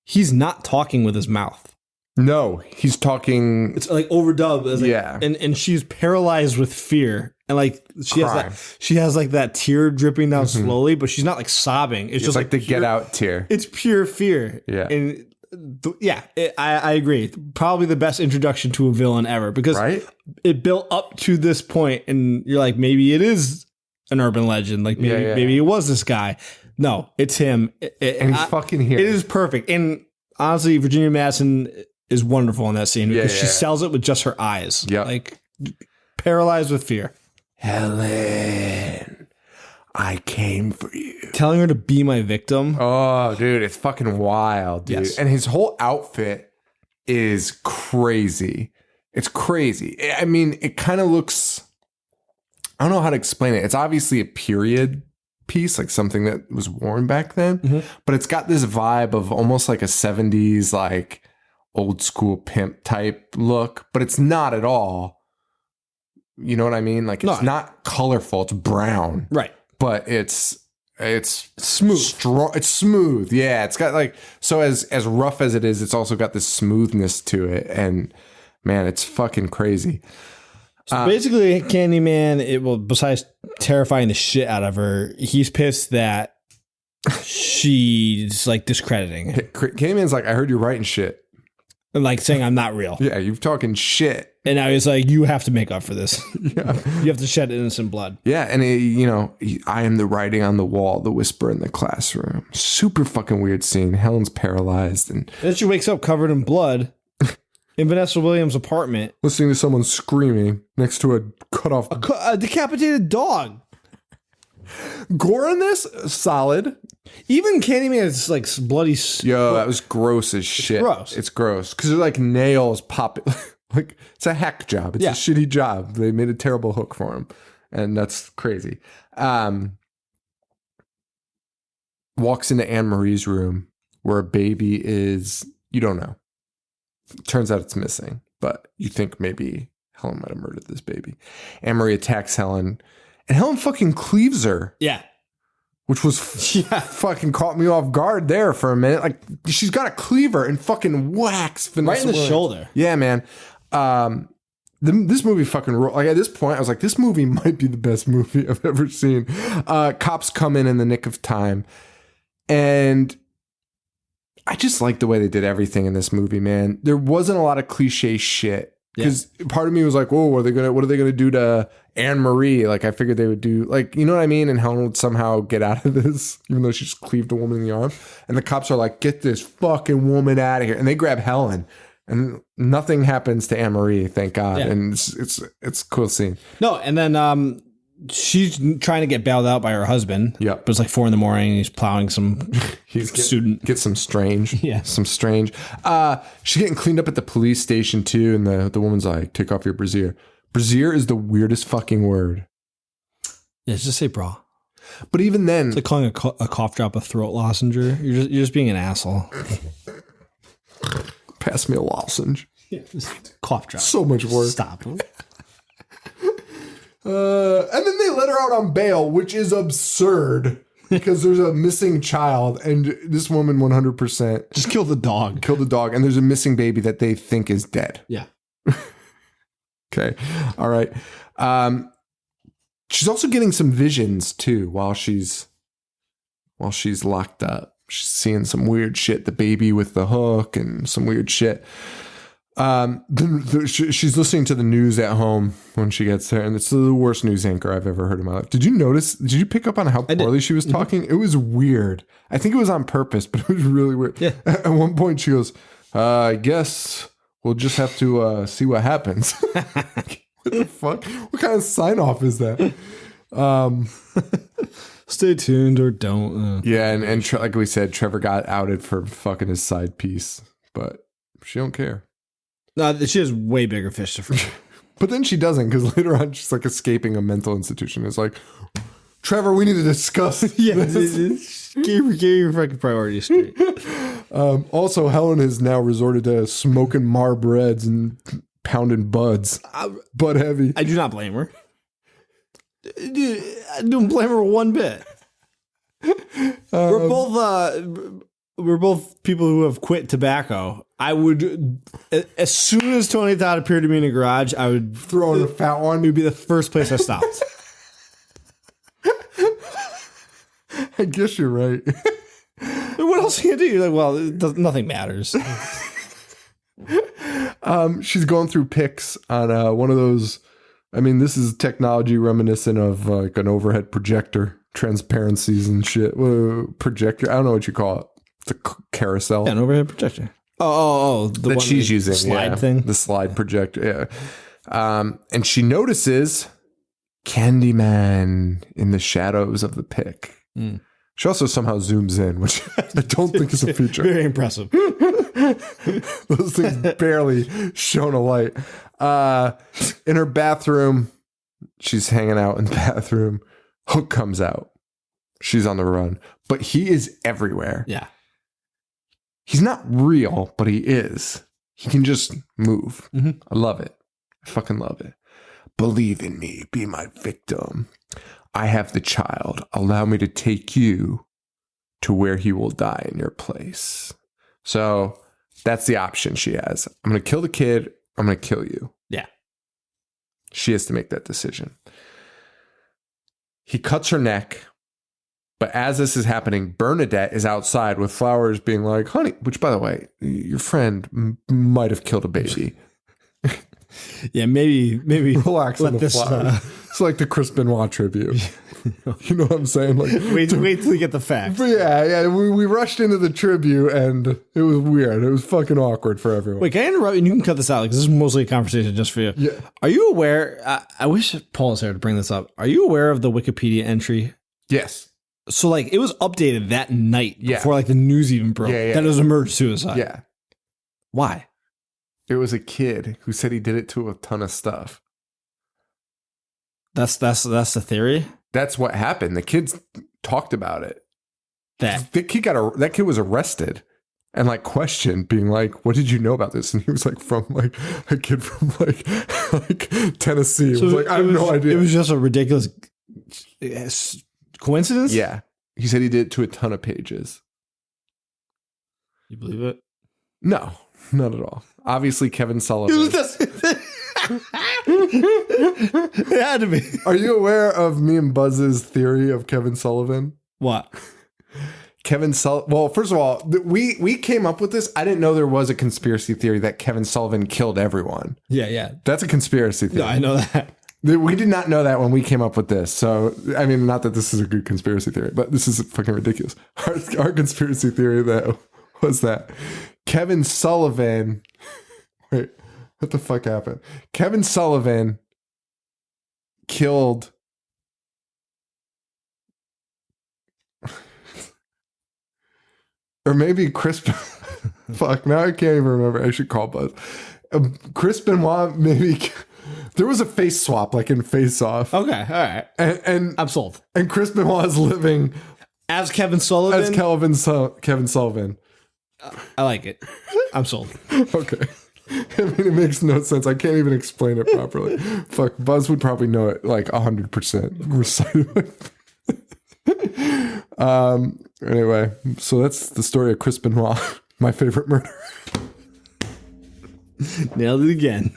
he's not talking with his mouth. No, he's talking. It's like overdubbed. It's like, Yeah. And she's paralyzed with fear And like she has like that tear dripping down slowly, but she's not like sobbing. It's just like the pure, get out tear. It's pure fear. Yeah. And I agree. Probably the best introduction to a villain ever because it built up to this point, and you're like, maybe it is an urban legend. Like maybe it was this guy. No, it's him. And he's fucking here. It is perfect. And honestly, Virginia Madsen is wonderful in that scene because she sells it with just her eyes. Yeah. Like paralyzed with fear. Helen, I came for you. Telling her to be my victim. Oh, dude, it's fucking wild, dude. Yes. And his whole outfit is crazy. It's crazy. I mean, it kind of looks, I don't know how to explain it. It's obviously a period piece, like something that was worn back then, but it's got this vibe of almost like a 70s, like old school pimp type look, but it's not at all. You know what I mean? Like it's not colorful. It's brown. Right. But it's smooth. It's smooth. Yeah. It's got like, so as rough as it is, it's also got this smoothness to it. And man, it's fucking crazy. So basically, Candyman, besides terrifying the shit out of her, he's pissed that she's like discrediting him. Candyman's like, I heard you writing shit. And like saying I'm not real. Yeah, you're talking shit. And now he's like, you have to make up for this. Yeah. You have to shed innocent blood. Yeah, and I am the writing on the wall, the whisper in the classroom. Super fucking weird scene. Helen's paralyzed. And then she wakes up covered in blood in Vanessa Williams' apartment. Listening to someone screaming next to a cut off... A decapitated dog. Gore in this? Solid. Even Candyman is like bloody. Yo, that was gross as shit. It's gross. Because they're like nails popping. Like, it's a hack job. It's a shitty job. They made a terrible hook for him. And that's crazy. Walks into Anne Marie's room where a baby is, you don't know. Turns out it's missing. But you think maybe Helen might have murdered this baby. Anne Marie attacks Helen. And Helen fucking cleaves her. Yeah. Which was fucking caught me off guard there for a minute. Like, she's got a cleaver and fucking whacks Vanessa right in the Williams. shoulder. Yeah, man. This movie fucking like at this point I was like, this movie might be the best movie I've ever seen. Cops come in the nick of time, and I just like the way they did everything in this movie, man. There wasn't a lot of cliche shit because part of me was like, whoa, what are they gonna do to Anne Marie? Like, I figured they would do, like, you know what I mean? And Helen would somehow get out of this, even though she just cleaved a woman in the arm. And the cops are like, get this fucking woman out of here. And they grab Helen. And nothing happens to Anne Marie, thank God. Yeah. And it's a cool scene. No, and then she's trying to get bailed out by her husband. Yeah. But it's like 4 a.m. and he's plowing some student. Get some strange. Yeah. Some strange. She's getting cleaned up at the police station too. And the woman's like, take off your brassiere. Brassiere is the weirdest fucking word. Yeah, just say bra. But even then. It's like calling a cough drop a throat lozenger. You're just being an asshole. Pass me a lozenge. Yeah, cough drop. So much work. Stop. And then they let her out on bail, which is absurd because there's a missing child, and this woman 100% just killed the dog. Killed the dog, and there's a missing baby that they think is dead. Yeah. Okay. All right. She's also getting some visions too while she's locked up. She's seeing some weird shit, the baby with the hook and some weird shit. She's listening to the news at home when she gets there, and it's the worst news anchor I've ever heard in my life. Did you pick up on how poorly she was talking? It was weird. I think it was on purpose, but it was really weird. Yeah. At one point she goes, I guess we'll just have to see what happens. What the fuck? What kind of sign off is that? Stay tuned or don't. Yeah, and like we said, Trevor got outed for fucking his side piece, but she don't care. No, she has way bigger fish to fry. But then she doesn't, because later on she's like escaping a mental institution. It's like, Trevor, we need to discuss. Get your fucking priorities straight. Also, Helen has now resorted to smoking Marb Reds and pounding buds. Bud heavy. I do not blame her. I don't blame her one bit. We're both we're both people who have quit tobacco. I would, as soon as Tony Todd appeared to me in the garage, I would Throw in a fat It one. would be the first place I stopped. I guess you're right. What else can you do? You're like, well, nothing matters. She's going through pics on one of those. I mean, this is technology reminiscent of like an overhead projector, transparencies and shit. Projector. I don't know what you call it. It's a carousel. Yeah, an overhead projector. Oh, the that one she's using. slide thing. The slide projector. Yeah. And she notices Candyman in the shadows of the pic. Mm. She also somehow zooms in, which I don't think is a feature. Very impressive. Those things barely shone a light. In her bathroom, she's hanging out in the bathroom. Hook comes out. She's on the run, but he is everywhere. Yeah. He's not real, but he is. He can just move. Mm-hmm. I love it. I fucking love it. Believe in me. Be my victim. I have the child. Allow me to take you to where he will die in your place. So that's the option she has. I'm going to kill the kid. I'm going to kill you. Yeah. She has to make that decision. He cuts her neck. But as this is happening, Bernadette is outside with flowers being like, honey, which, by the way, your friend might have killed a baby. Yeah, maybe Relax on let the this. flowers. It's like the Chris Benoit tribute. You know what I'm saying? Like, Wait till we get the facts. But yeah. We rushed into the tribute and it was weird. It was fucking awkward for everyone. Wait, can I interrupt? And you can cut this out. Like, this is mostly a conversation just for you. Yeah. Are you aware? I wish Paul was here to bring this up. Are you aware of the Wikipedia entry? Yes. So, like, it was updated that night Yeah. before, like, the news even broke. Yeah. That it was a murder suicide. Yeah. Why? It was a kid who said he did it to a ton of stuff. That's the theory. That's what happened. The kids talked about it. That That kid was arrested and like questioned, being like, "What did you know about this?" And he was like, "From like a kid from like Tennessee." It was like, "I have no idea." It was just a ridiculous coincidence. Yeah, he said he did it to a ton of pages. You believe it? No, not at all. Obviously, Kevin Sullivan. It had to be. Are you aware of me and Buzz's theory of Kevin Sullivan? What? Well, first of all, we came up with this. I didn't know there was a conspiracy theory that Kevin Sullivan killed everyone. Yeah. That's a conspiracy theory. No, I know that. We did not know that when we came up with this. So, I mean, not that this is a good conspiracy theory, but this is fucking ridiculous. Our conspiracy theory, though, was that Kevin Sullivan... Wait, what the fuck happened? Kevin Sullivan killed... Or maybe Chris... Fuck, now I can't even remember. I should call Buzz. Chris Benoit maybe... There was a face swap, like in Face Off. Okay, all right. And I'm sold. And Chris Benoit is living... As Kevin Sullivan? As Kevin Sullivan. I like it. I'm sold. Okay. I mean, it makes no sense. I can't even explain it properly. Fuck, Buzz would probably know it like 100%. Recite it. Anyway, so that's the story of Chris Benoit, my favorite murder. Nailed it again.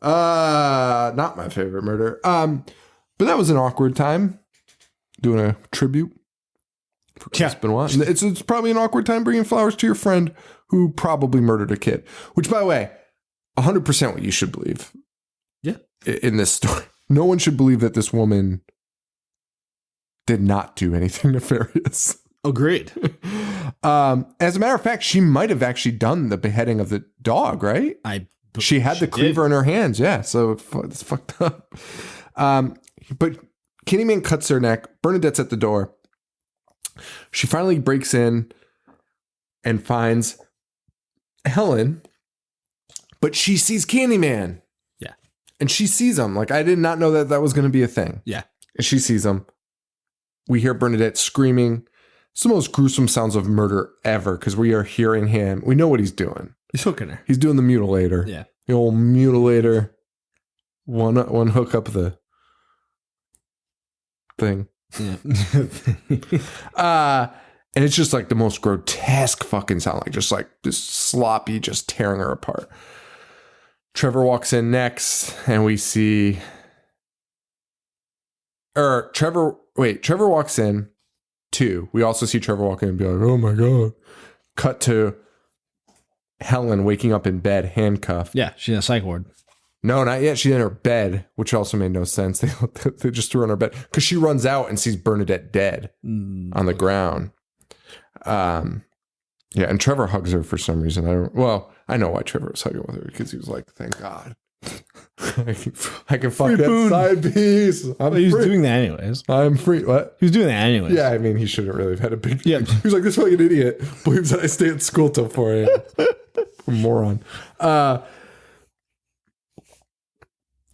Not my favorite murder. But that was an awkward time doing a tribute for Chris Benoit. It's probably an awkward time bringing flowers to your friend who probably murdered a kid. Which, by the way, 100% what you should believe. Yeah. In this story, no one should believe that this woman did not do anything nefarious. Agreed. As a matter of fact, she might have actually done the beheading of the dog, right? She had the cleaver in her hands. Yeah. So it's fucked up. But Candyman cuts her neck. Bernadette's at the door. She finally breaks in and finds Helen, but she sees Candyman. Yeah. And she sees him. Like, I did not know that was going to be a thing. Yeah. And she sees him. We hear Bernadette screaming. It's the most gruesome sounds of murder ever because we are hearing him. We know what he's doing. He's hooking her. He's doing the mutilator. Yeah. The old mutilator. One hook up the thing. Yeah. And it's just like the most grotesque fucking sound, like just like this sloppy, just tearing her apart. Trevor walks in next, and we see, Trevor walks in too. We also see Trevor walk in and be like, oh my God. Cut to Helen waking up in bed, handcuffed. Yeah, she's in a psych ward. No, not yet. She's in her bed, which also made no sense. They just threw her in her bed because she runs out and sees Bernadette dead on the ground. Yeah, and Trevor hugs her for some reason. I know why Trevor was hugging with her, because he was like, thank God. I can fuck that side piece. He was doing that anyways. I'm free. What? He was doing that anyways. Yeah, I mean, he shouldn't really have had a big... Yeah. He was like, this fucking idiot believes that I stay at school till 4 a.m. Moron.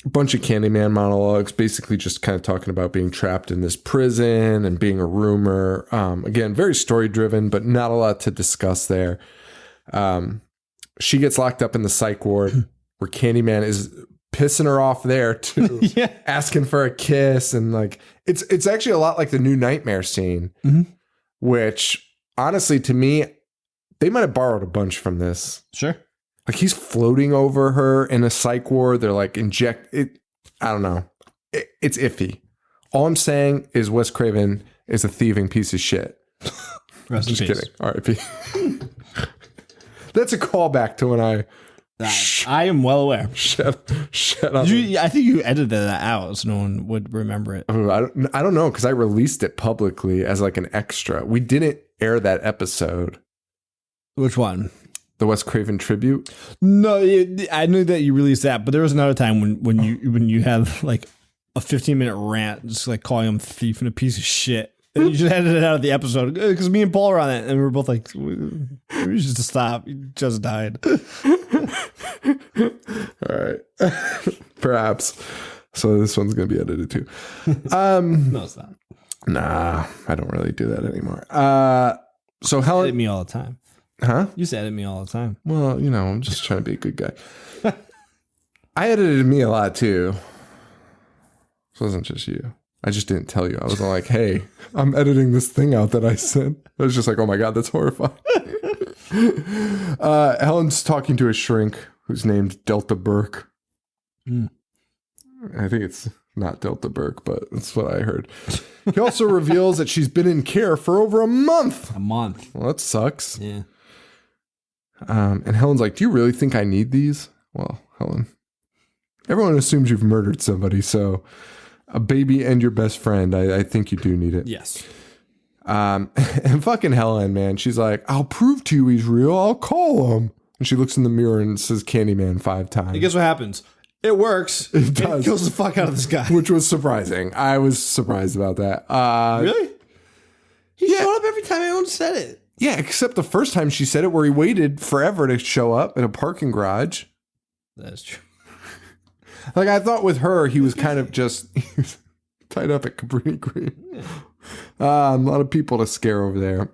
Bunch of Candyman monologues, basically just kind of talking about being trapped in this prison and being a rumor. Again, very story driven, but not a lot to discuss there. She gets locked up in the psych ward where Candyman is pissing her off there too, Yeah. asking for a kiss, and like it's actually a lot like the New Nightmare scene, which honestly to me they might have borrowed a bunch from this. Sure. Like he's floating over her in a psych ward. They're like inject it. I don't know. It's iffy. All I'm saying is Wes Craven is a thieving piece of shit. Rest in Just peace. kidding. R.I.P. That's a callback to when I I am well aware. shut up. I think you edited that out so no one would remember it. I don't know, because I released it publicly as like an extra. We didn't air that episode. Which one? The Wes Craven tribute. No, I knew that you released that, but there was another time when you had like a 15-minute rant, just like calling him a thief and a piece of shit. And you just edited it out of the episode because me and Paul were on it, and we were both like, "We should just stop." You just died. All right, perhaps. So this one's gonna be edited too. No, it's not. Nah, I don't really do that anymore. So Helen, Edit me all the time. huh? You used to edit me all the time. Well, you know, I'm just trying to be a good guy. I edited me a lot too. It wasn't just you. I just didn't tell you. I wasn't like, hey, I'm editing this thing out that I sent. I was just like, oh my God, that's horrifying. Helen's talking to a shrink who's named Delta Burke. I think it's not Delta Burke, but that's what I heard. He also reveals that she's been in care for over a month. A month. Well, that sucks. Yeah. And Helen's like, do you really think I need these? Well, Helen, everyone assumes you've murdered somebody, so a baby and your best friend, I think you do need it. Yes. And fucking Helen, man, she's like, I'll prove to you he's real. I'll call him. And she looks in the mirror and says Candyman 5 times. And guess what happens? It works. It does. It kills the fuck out of this guy. Which was surprising. I was surprised about that. Really? He showed up every time anyone said it. Yeah, except the first time she said it, where he waited forever to show up in a parking garage. That's true. Like, I thought with her, he was kind of just he was tied up at Cabrini Green. A lot of people to scare over there.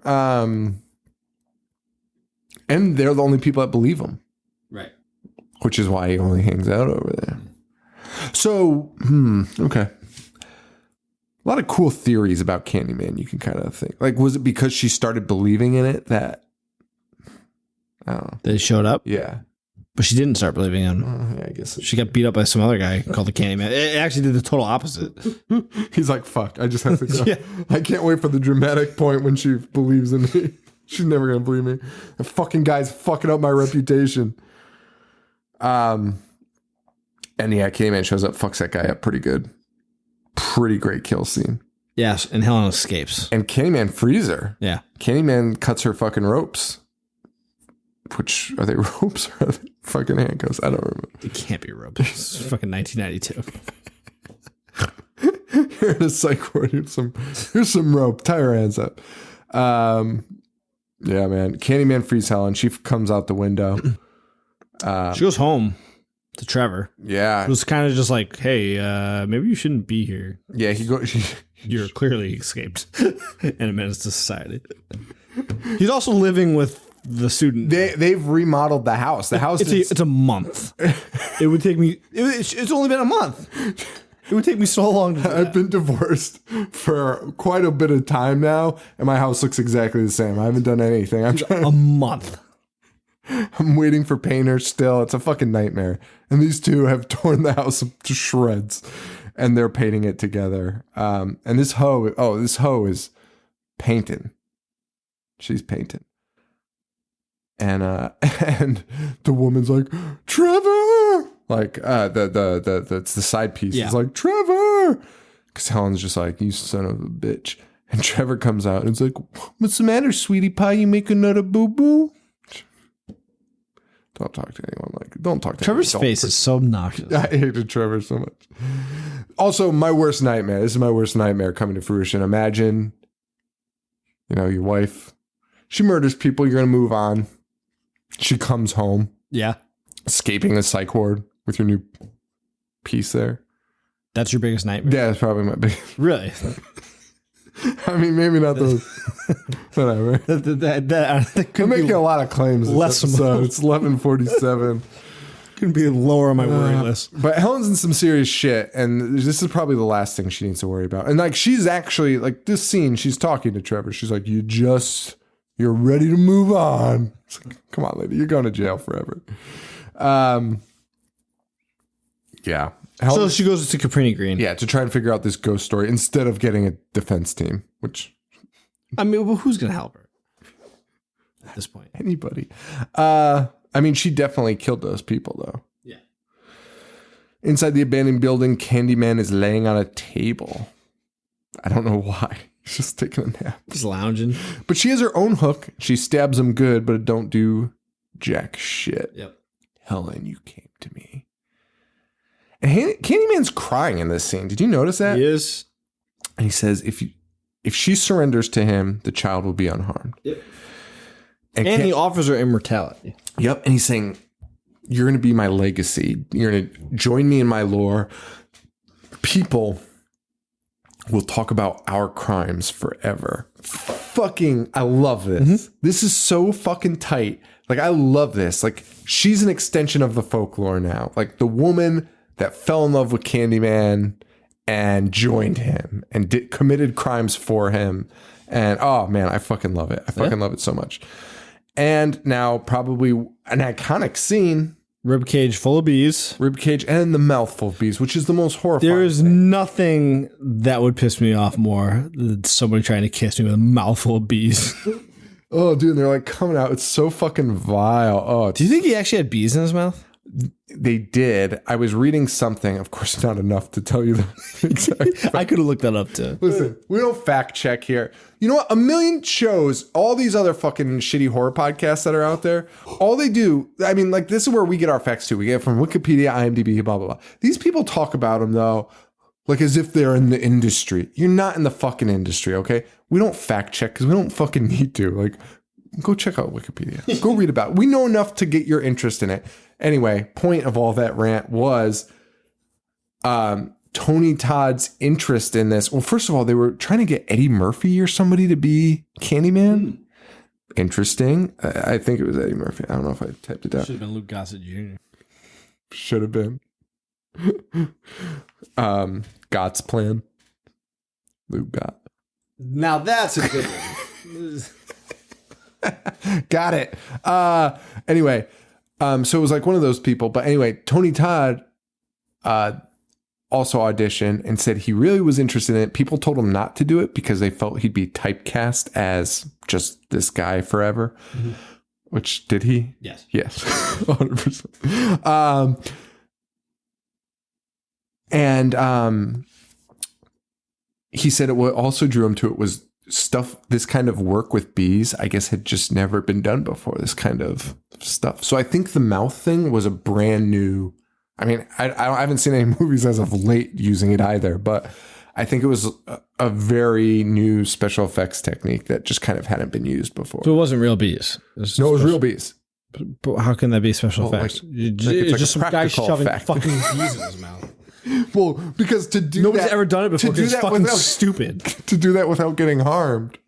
And they're the only people that believe him. Right. Which is why he only hangs out over there. So, okay. A lot of cool theories about Candyman you can kind of think. Like, was it because she started believing in it that... I don't know. They showed up? Yeah. But she didn't start believing him. Yeah, I guess. She got beat up by some other guy called the Candyman. It actually did the total opposite. He's like, fuck, I just have to go. Yeah. I can't wait for the dramatic point when she believes in me. She's never going to believe me. The fucking guy's fucking up my reputation. And yeah, Candyman shows up, fucks that guy up pretty good. Pretty great kill scene. Yes, and Helen escapes. And Candyman frees her. Yeah. Candyman cuts her fucking ropes. Which, are they ropes or are they fucking handcuffs? I don't remember. It can't be rope. It's fucking 1992. Here in a psych ward, here's some rope. Tie her hands up. Yeah, man. Candyman frees Helen. She comes out the window. She goes home to Trevor. Yeah. It was kind of just like, hey, maybe you shouldn't be here. Yeah, You're clearly escaped and a menace to society. He's also living with the student. They've remodeled the house. The house it's a month. It would take me. It's only been a month. It would take me so long to do I've that. been divorced for quite a bit of time now, and my house looks exactly the same. I haven't done anything. A month. I'm waiting for painters still. It's a fucking nightmare. And these two have torn the house to shreds, and they're painting it together. And this hoe is painting. She's painting. And and the woman's like, Trevor! Like it's the side piece. Yeah. It's like, Trevor! Because Helen's just like, you son of a bitch. And Trevor comes out and it's like, what's the matter, sweetie pie? You make another boo-boo? Don't talk to anyone don't talk to Trevor's anyone. face is so obnoxious. I hated Trevor so much. Also, my worst nightmare. This is my worst nightmare coming to fruition. Imagine, your wife, she murders people. You're going to move on. She comes home, Yeah. escaping the psych ward with your new piece there. That's your biggest nightmare. Yeah, that's probably my big. Really? I mean, maybe not those. Whatever. that I'm could making be, a lot of claims. This less episode. It's 11:47. could be lower on my worry list. But Helen's in some serious shit, and this is probably the last thing she needs to worry about. And like, she's actually like this scene. She's talking to Trevor. She's like, "You're ready to move on." It's like, come on, lady, you're going to jail forever. Yeah. So she goes to Caprini Green. Yeah, to try and figure out this ghost story instead of getting a defense team, which I mean, well, who's going to help her at this point? anybody. She definitely killed those people though. Yeah. Inside the abandoned building, Candyman is laying on a table. I don't know why. He's just taking a nap. Just lounging. But she has her own hook. She stabs him good, but it don't do jack shit. Yep. Helen, you came to me. And Candyman's crying in this scene. Did you notice that? He is. And he says, if she surrenders to him, the child will be unharmed. Yep. And he offers her immortality. Yep. And he's saying, you're going to be my legacy. You're going to join me in my lore. People will talk about our crimes forever. I love this. Mm-hmm. This is so fucking tight. Like, I love this. Like, she's an extension of the folklore now. Like, the woman that fell in love with Candyman and joined him and committed crimes for him. And, oh, man, I fucking love it. I fucking love it so much. And now probably an iconic scene. Ribcage full of bees. Ribcage and the mouth full of bees, which is the most horrifying. There is nothing that would piss me off more than somebody trying to kiss me with a mouthful of bees. Oh, dude, they're like coming out. It's so fucking vile. Oh, Do you think he actually had bees in his mouth? they did. I was reading something, of course, not enough to tell you the exact. I could have looked that up too. Listen, we don't fact check here. You know what? A million shows, all these other fucking shitty horror podcasts that are out there, all they do, I mean, like, this is where we get our facts too. We get it from Wikipedia, IMDb, blah, blah, blah. These people talk about them, though, like as if they're in the industry. You're not in the fucking industry, okay? We don't fact check because we don't fucking need to. Like, go check out Wikipedia. Go read about it. We know enough to get your interest in it. Anyway, point of all that rant was Tony Todd's interest in this. Well, first of all, they were trying to get Eddie Murphy or somebody to be Candyman. Interesting. I think it was Eddie Murphy. I don't know if I typed it down. Should have been Luke Gossett Jr. Should have been. Gott's plan. Luke Gott. Now that's a good one. Got it. Anyway, so it was like one of those people. But anyway, Tony Todd also auditioned and said he really was interested in it. People told him not to do it because they felt he'd be typecast as just this guy forever. Mm-hmm. Which, did he? Yes. Yes. 100%. And he said what also drew him to it was stuff, this kind of work with bees, I guess, had just never been done before, this kind of stuff. So I think the mouth thing was a brand new, I mean, I haven't seen any movies as of late using it either, but I think it was a very new special effects technique that just kind of hadn't been used before. So it wasn't real bees. It was real bees. But how can that be special effects? It's just some guy shoving effect. fucking bees in his mouth. Well, because to do Nobody's that, ever done it before. to do It's that fucking without, stupid. To do that without getting harmed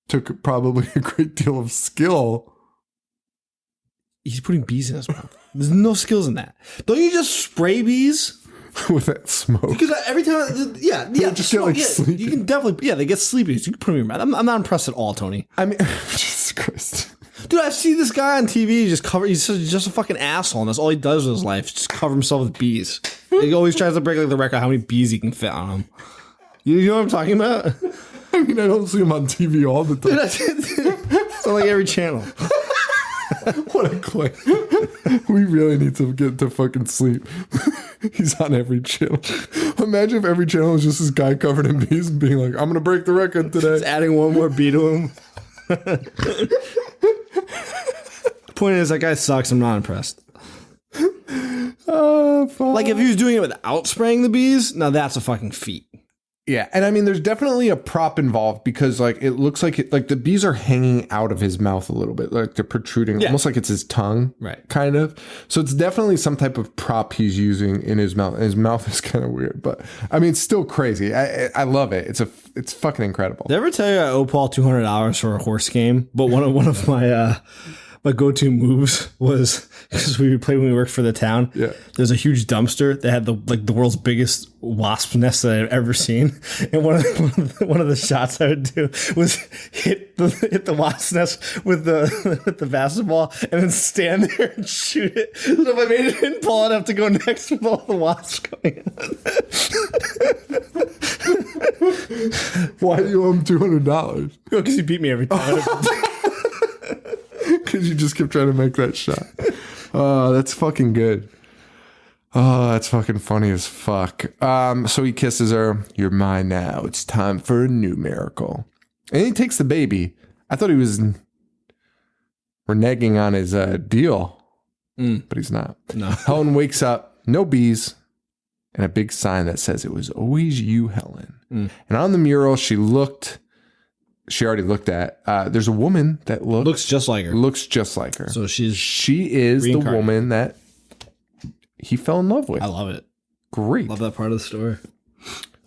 took probably a great deal of skill. He's putting bees in his mouth. There's no skills in that. Don't you just spray bees? with that smoke. Because every time, yeah, just get, like, sleepy. you can definitely, they get sleepy. So you can put them in your mouth. I'm not impressed at all, Tony. I mean, Jesus Christ. Dude, I see this guy on TV he's just a fucking asshole, and that's all he does with his life, just cover himself with bees. He always tries to break like the record how many bees he can fit on him. You know what I'm talking about? I mean, I don't see him on TV all the time. It's on like every channel. What a clip. We really need to get to fucking sleep. He's on every channel. Imagine if every channel was just this guy covered in bees and being like, I'm going to break the record today. Just adding one more bee to him. Point is, that guy sucks. I'm not impressed. Like, if he was doing it without spraying the bees, now that's a fucking feat. Yeah, and I mean, there's definitely a prop involved because, like, it looks like like the bees are hanging out of his mouth a little bit, like they're protruding, almost like it's his tongue, right? Kind of. So it's definitely some type of prop he's using in his mouth. And his mouth is kind of weird, but I mean, it's still crazy. I love it. It's fucking incredible. Did I ever tell you I owe Paul $200 for a horse game? But one of my go-to moves was because we played when we worked for the town. Yeah. There's a huge dumpster that had the world's biggest wasp nest that I've ever seen. And one of the shots I would do was hit the wasp nest with the basketball and then stand there and shoot it. So if I made it in, Paul, I'd have to go next with all the wasps coming in. Why do you owe him $200? Because he beat me every time. Because you just kept trying to make that shot. Oh, that's fucking good. Oh, that's fucking funny as fuck. So he kisses her. You're mine now. It's time for a new miracle. And he takes the baby. I thought he was reneging on his deal. But he's not. No. Helen wakes up. No bees. And a big sign that says it was always you, Helen. And on the mural, she already looked at. There's a woman that looks just like her. So she is the woman that he fell in love with. I love it. Great. Love that part of the story.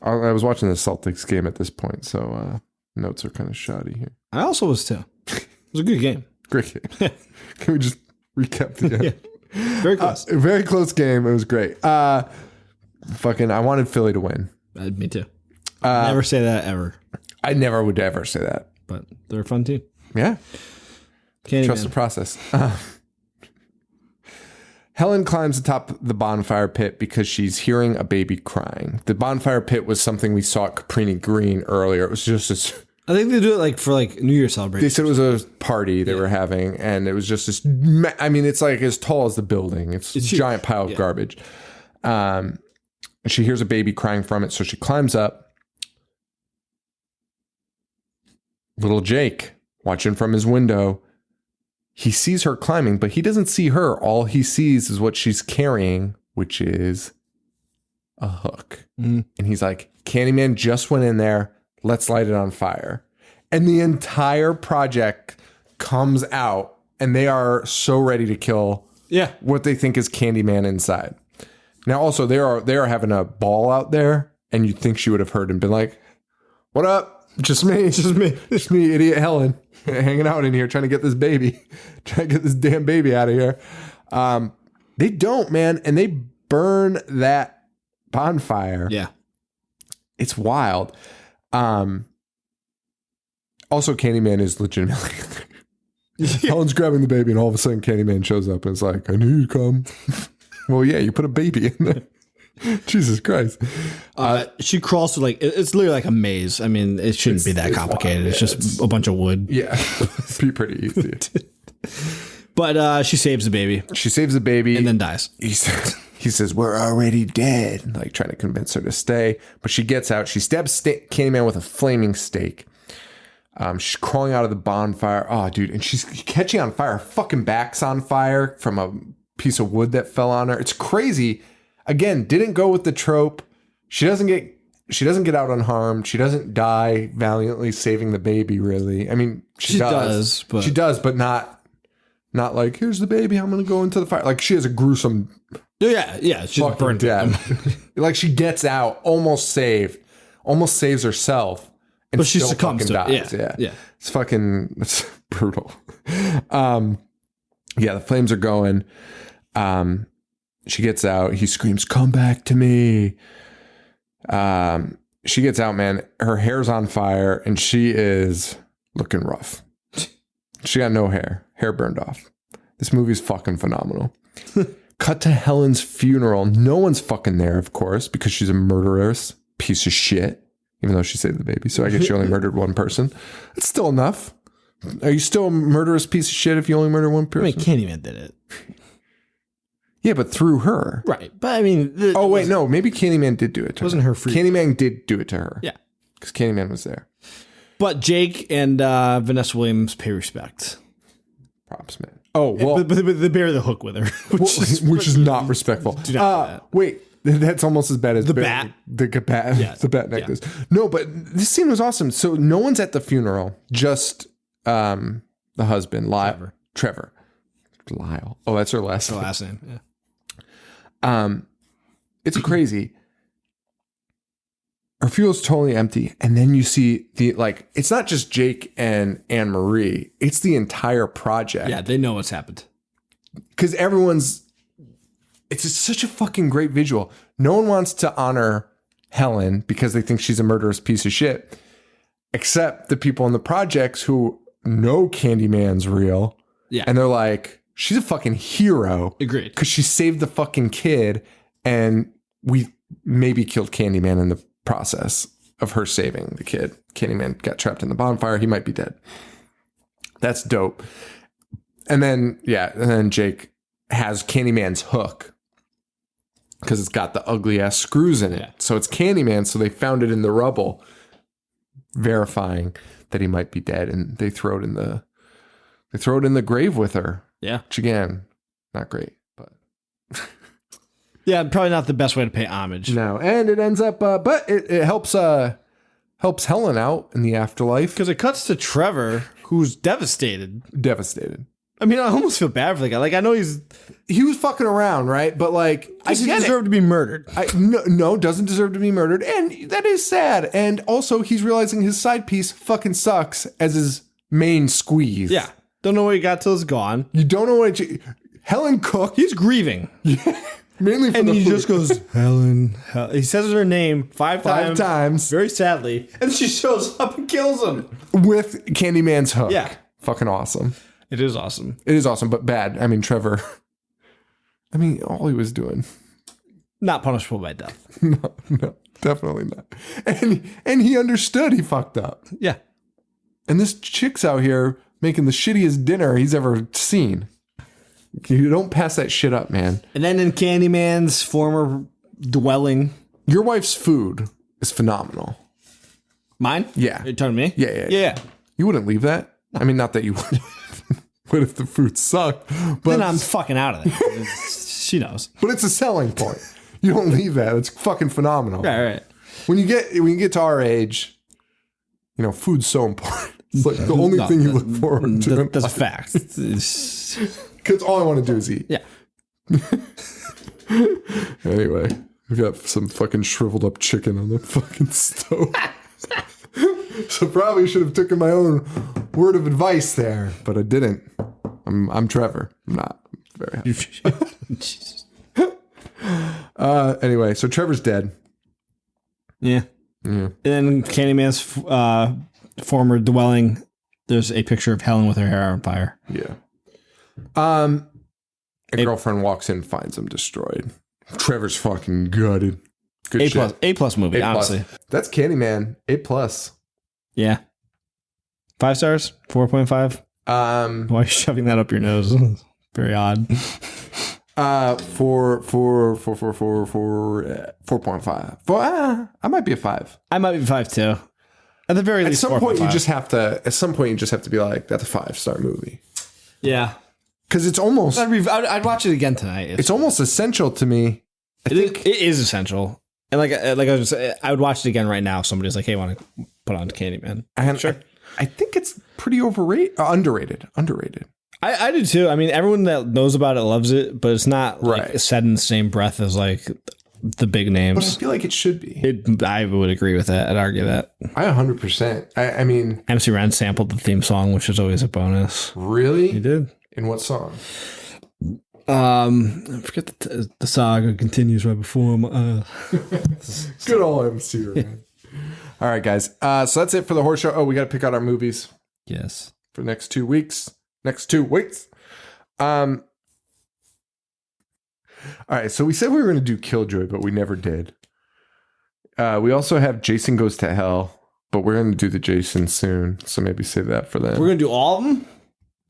I was watching the Celtics game at this point, so notes are kind of shoddy here. I also was too. It was a good game. Great game. Can we just recap the game? Yeah. Very close. Very close game. It was great. I wanted Philly to win. Me too. Never say that ever. I never would ever say that. But they're a fun team. Yeah. Candyman. Trust the process. Helen climbs atop the bonfire pit because she's hearing a baby crying. The bonfire pit was something we saw at Caprini Green earlier. It was just this... I think they do it for New Year's celebration. They said it was a party they were having, and it was just this... I mean, it's like as tall as the building. It's a giant pile of garbage. And she hears a baby crying from it, so she climbs up. Little Jake, watching from his window, he sees her climbing, but he doesn't see her. All he sees is what she's carrying, which is a hook. And he's like, Candyman just went in there. Let's light it on fire. And the entire project comes out, and they are so ready to kill what they think is Candyman inside. Now, also, they are having a ball out there, and you'd think she would have heard and been like, what up? Just me, idiot Helen, hanging out in here trying to get this damn baby out of here. They don't, man, and they burn that bonfire. Yeah, it's wild. Also, Candyman is legitimately. Helen's grabbing the baby, and all of a sudden, Candyman shows up and is like, "I knew you'd come." Well, yeah, you put a baby in there. Jesus Christ. She crawls through it's literally like a maze. I mean, it shouldn't be that complicated. Wild, it's just a bunch of wood. Yeah. It'd be pretty easy. But she saves the baby. And then dies. He says, we're already dead. Like trying to convince her to stay. But she gets out. She stabs Candyman with a flaming stake. She's crawling out of the bonfire. Oh, dude. And she's catching on fire. Her fucking back's on fire from a piece of wood that fell on her. It's crazy. Again, didn't go with the trope. She doesn't get out unharmed. She doesn't die valiantly saving the baby, really. I mean, she does, but not like, here's the baby, I'm going to go into the fire. Like, she has a gruesome she's burned death. Like, she gets out, almost saves herself, and but she succumbs to dies. It. Yeah. It's brutal. The flames are going. She gets out. He screams, "Come back to me." She gets out, man. Her hair's on fire, and she is looking rough. She got no hair burned off. This movie's fucking phenomenal. Cut to Helen's funeral. No one's fucking there, of course, because she's a murderous piece of shit, even though she saved the baby. So I guess she only murdered one person. It's still enough. Are you still a murderous piece of shit if you only murder one person? I mean, Candyman did it. Yeah, but through her. Right. But I mean... Oh, wait, no. Maybe Candyman did do it to her. Wasn't her free. Candyman did do it to her. Yeah. Because Candyman was there. But Jake and Vanessa Williams pay respect. Props, man. Oh, well. But they bear the hook with her. Which is not respectful. Do not do that. Wait. That's almost as bad as The bat. The bat. Yeah. The bat necklace. No, but this scene was awesome. So no one's at the funeral. Just the husband, Trevor. Lyle. Oh, that's her last name. Her last name, yeah. It's crazy. Her fuel's totally empty, and then you see it's not just Jake and Anne Marie, it's the entire project. Yeah, they know what's happened. Because it's such a fucking great visual. No one wants to honor Helen because they think she's a murderous piece of shit, except the people in the projects who know Candyman's real. Yeah. And they're like, she's a fucking hero. Agreed. Because she saved the fucking kid, and we maybe killed Candyman in the process of her saving the kid. Candyman got trapped in the bonfire. He might be dead. That's dope. And then Jake has Candyman's hook because it's got the ugly ass screws in it. Yeah. So it's Candyman. So they found it in the rubble, verifying that he might be dead, and they throw it in the grave with her. Yeah. Which again, not great, but yeah, probably not the best way to pay homage. no. And it ends up, but it helps Helen out in the afterlife. Because it cuts to Trevor, who's devastated. Devastated. I mean, I almost feel bad for the guy. Like, I know He was fucking around, right? But like, I he get deserved to be murdered. No, doesn't deserve to be murdered, and that is sad. And also, he's realizing his side piece fucking sucks as his main squeeze. Yeah. Don't know what he got till it's gone. You don't know what Helen cooked. He's grieving. Mainly for And the he food. just goes, Helen. He says her name five times. very sadly. And she shows up and kills him. With Candyman's hook. Yeah. Fucking awesome. It is awesome. It is awesome, but bad. I mean, Trevor. I mean, all he was doing. Not punishable by death. No, definitely not. And he understood he fucked up. Yeah. And this chick's out here making the shittiest dinner he's ever seen. You don't pass that shit up, man. And then in Candyman's former dwelling. Your wife's food is phenomenal. Mine? Yeah. You're talking to me? Yeah. You wouldn't leave that? I mean, not that you would. What if the food sucked? But Then I'm fucking out of there. She knows. But it's a selling point. You don't leave that. It's fucking phenomenal. Right. When you get to our age, food's so important. It's like the only thing you look forward to. That's a fact. Because all I want to do is eat. Yeah. Anyway, we got some fucking shriveled up chicken on the fucking stove. So probably should have taken my own word of advice there, but I didn't. I'm Trevor. I'm not. I'm very happy. Anyway, so Trevor's dead. Yeah. And then Candyman's former dwelling, there's a picture of Helen with her hair on fire. Yeah. A girlfriend walks in, finds him destroyed. Trevor's fucking gutted. Good shit. A plus movie, honestly. That's Candyman. A+. Yeah. 5 stars? 4.5? Why are you shoving that up your nose? Very odd. 4.5. I might be a 5. I might be 5 too. At the very least, At some point, 4.5. you just have to be like, that's a 5-star movie. Yeah. Because it's almost I'd watch it again tonight. it's almost essential to me. It is essential. And like I was just, I would watch it again right now if somebody's like, hey, want to put on Candyman? And Sure. I think it's pretty underrated. I do too. I mean, everyone that knows about it loves it, but it's not like said in the same breath as like the big But I names. feel like it should be. I would agree with that. I'd argue that. I 100%. I mean, MC Ren sampled the theme song, which is always a bonus. really? He did. In what song? I forget the saga continues right before my Good old MC, man. All right, guys. So that's it for the horse show. Oh, we got to pick out our movies yes. for the next 2 weeks. All right, so we said we were going to do Killjoy, but we never did. We also have Jason Goes to Hell, but we're going to do the Jason soon, so maybe save that for then. We're gonna do all of them.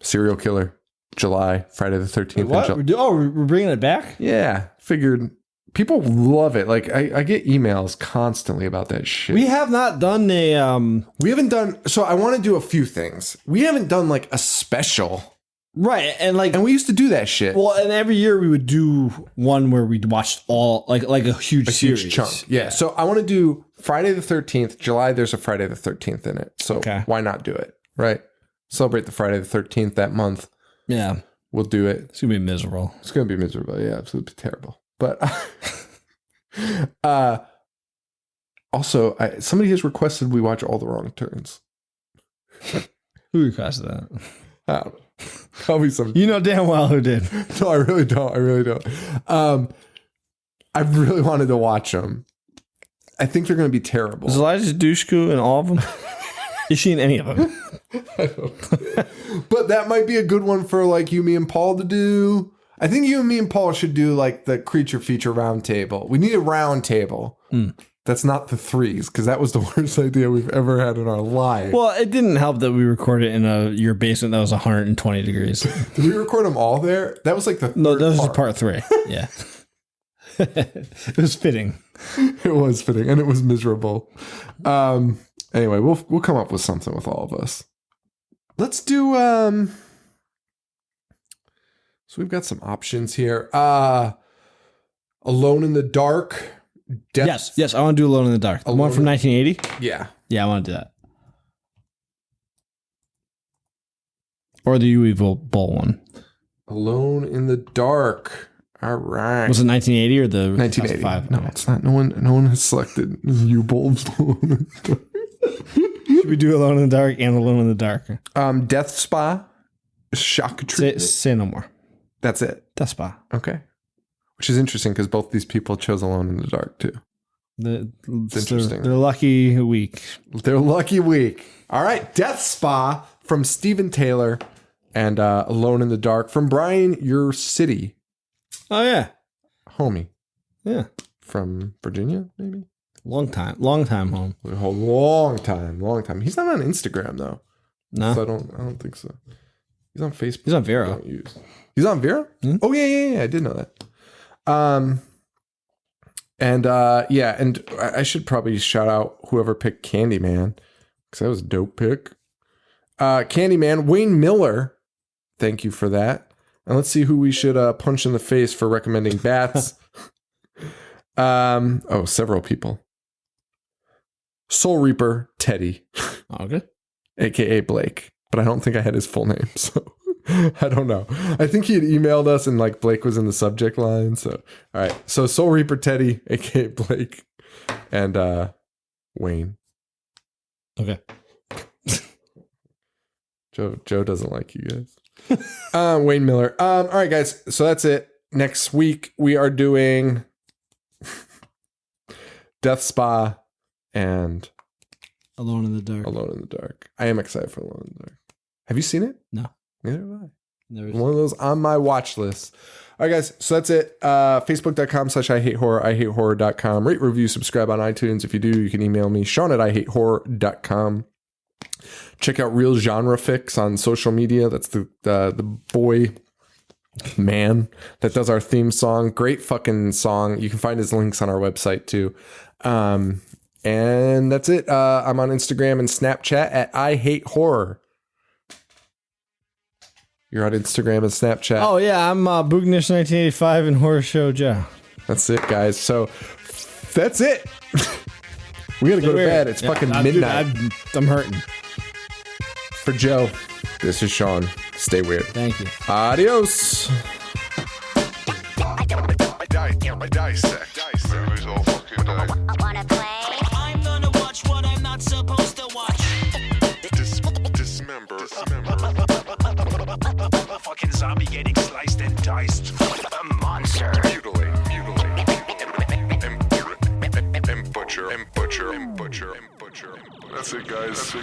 Serial Killer, July, Friday the 13th. What? We're bringing it back? Yeah, figured people love it. Like I get emails constantly about that shit. We have not done a We haven't done. So I want to do a few things. We haven't done like a special, right, and we used to do that shit. well, and every year we would do one where we watched all like a huge series. Huge chunk. Yeah. So I want to do Friday the 13th. July, there's a Friday the 13th in it. So why not do it? Right. Celebrate the Friday the 13th that month. Yeah. We'll do it. It's gonna be miserable. It's gonna be miserable. Yeah, absolutely terrible. But also, somebody has requested we watch All the Wrong Turns. Who requested that? I don't know. Probably some. You know damn well who did. No, I really don't. I really wanted to watch them. I think they're going to be terrible. Is Elijah Dushku in all of them? Is she in any of them? I don't know. But that might be a good one for like you, me, and Paul to do. I think you and me and Paul should do like the creature feature round table. We need a round table. That's not the threes, because that was the worst idea we've ever had in our life. Well, it didn't help that we recorded in your basement that was 120 degrees. Did we record them all there? That was like the No, that was part 3. Yeah. It was fitting. It was fitting, and it was miserable. Anyway, we'll come up with something with all of us. Let's do so we've got some options here. Alone in the Dark. Yes, I want to do Alone in the Dark. The one from 1980? Yeah. Yeah, I want to do that. Or the UE Bowl one. Alone in the Dark. All right. Was it 1980 or the 1980? 2005? No, it's not. No one has selected U-Bulbs. Should we do Alone in the Dark and Alone in the Dark? Death Spa. Shock Treatment. Say no more. That's it. Death Spa. Okay. Which is interesting because both these people chose Alone in the Dark too. It's interesting. They're lucky week. Their lucky week. All right. Death Spa from Steven Taylor and Alone in the Dark from Brian Your City. Oh, yeah. Homie. Yeah. From Virginia, maybe? Long time home. A whole long time. He's not on Instagram though. No. So I don't think so. He's on Facebook. He's on Vero. He's on Vero? Mm-hmm. Oh yeah. I did know that. And I should probably shout out whoever picked Candyman, because that was a dope pick. Candyman, Wayne Miller. Thank you for that. And let's see who we should punch in the face for recommending Bats. Several people. Soul Reaper Teddy. Okay. AKA Blake. But I don't think I had his full name, so I don't know. I think he had emailed us and like Blake was in the subject line. So all right. So Soul Reaper Teddy, aka Blake, and Wayne. Okay. Joe doesn't like you guys. Wayne Miller. All right, guys. So that's it. Next week we are doing Death Spa and Alone in the Dark. I am excited for Alone in the Dark. Have you seen it? No. Neither have I. Never One of those on my watch list. All right, guys. So that's it. Facebook.com/IHateHorror, IHateHorror.com. Rate, review, subscribe on iTunes. If you do, you can email me, Sean at IHateHorror.com. Check out Real Genre Fix on social media. That's the boy man that does our theme song. Great fucking song. You can find his links on our website too. And that's it. I'm on Instagram and Snapchat at IHateHorror. You're on Instagram and Snapchat. Oh, yeah. I'm Boognish 1985 and Horror Show Joe. That's it, guys. So that's it. We got to go to bed. It's fucking midnight. I'm hurting. For Joe, this is Sean. Stay weird. Thank you. Adios. Dissect movies all fucking day. Wanna play? I'm gonna watch what I'm not supposed to watch. Dismember. motherfucking zombie getting sliced and diced. A monster. Mutilate. And butcher. That's it, guys.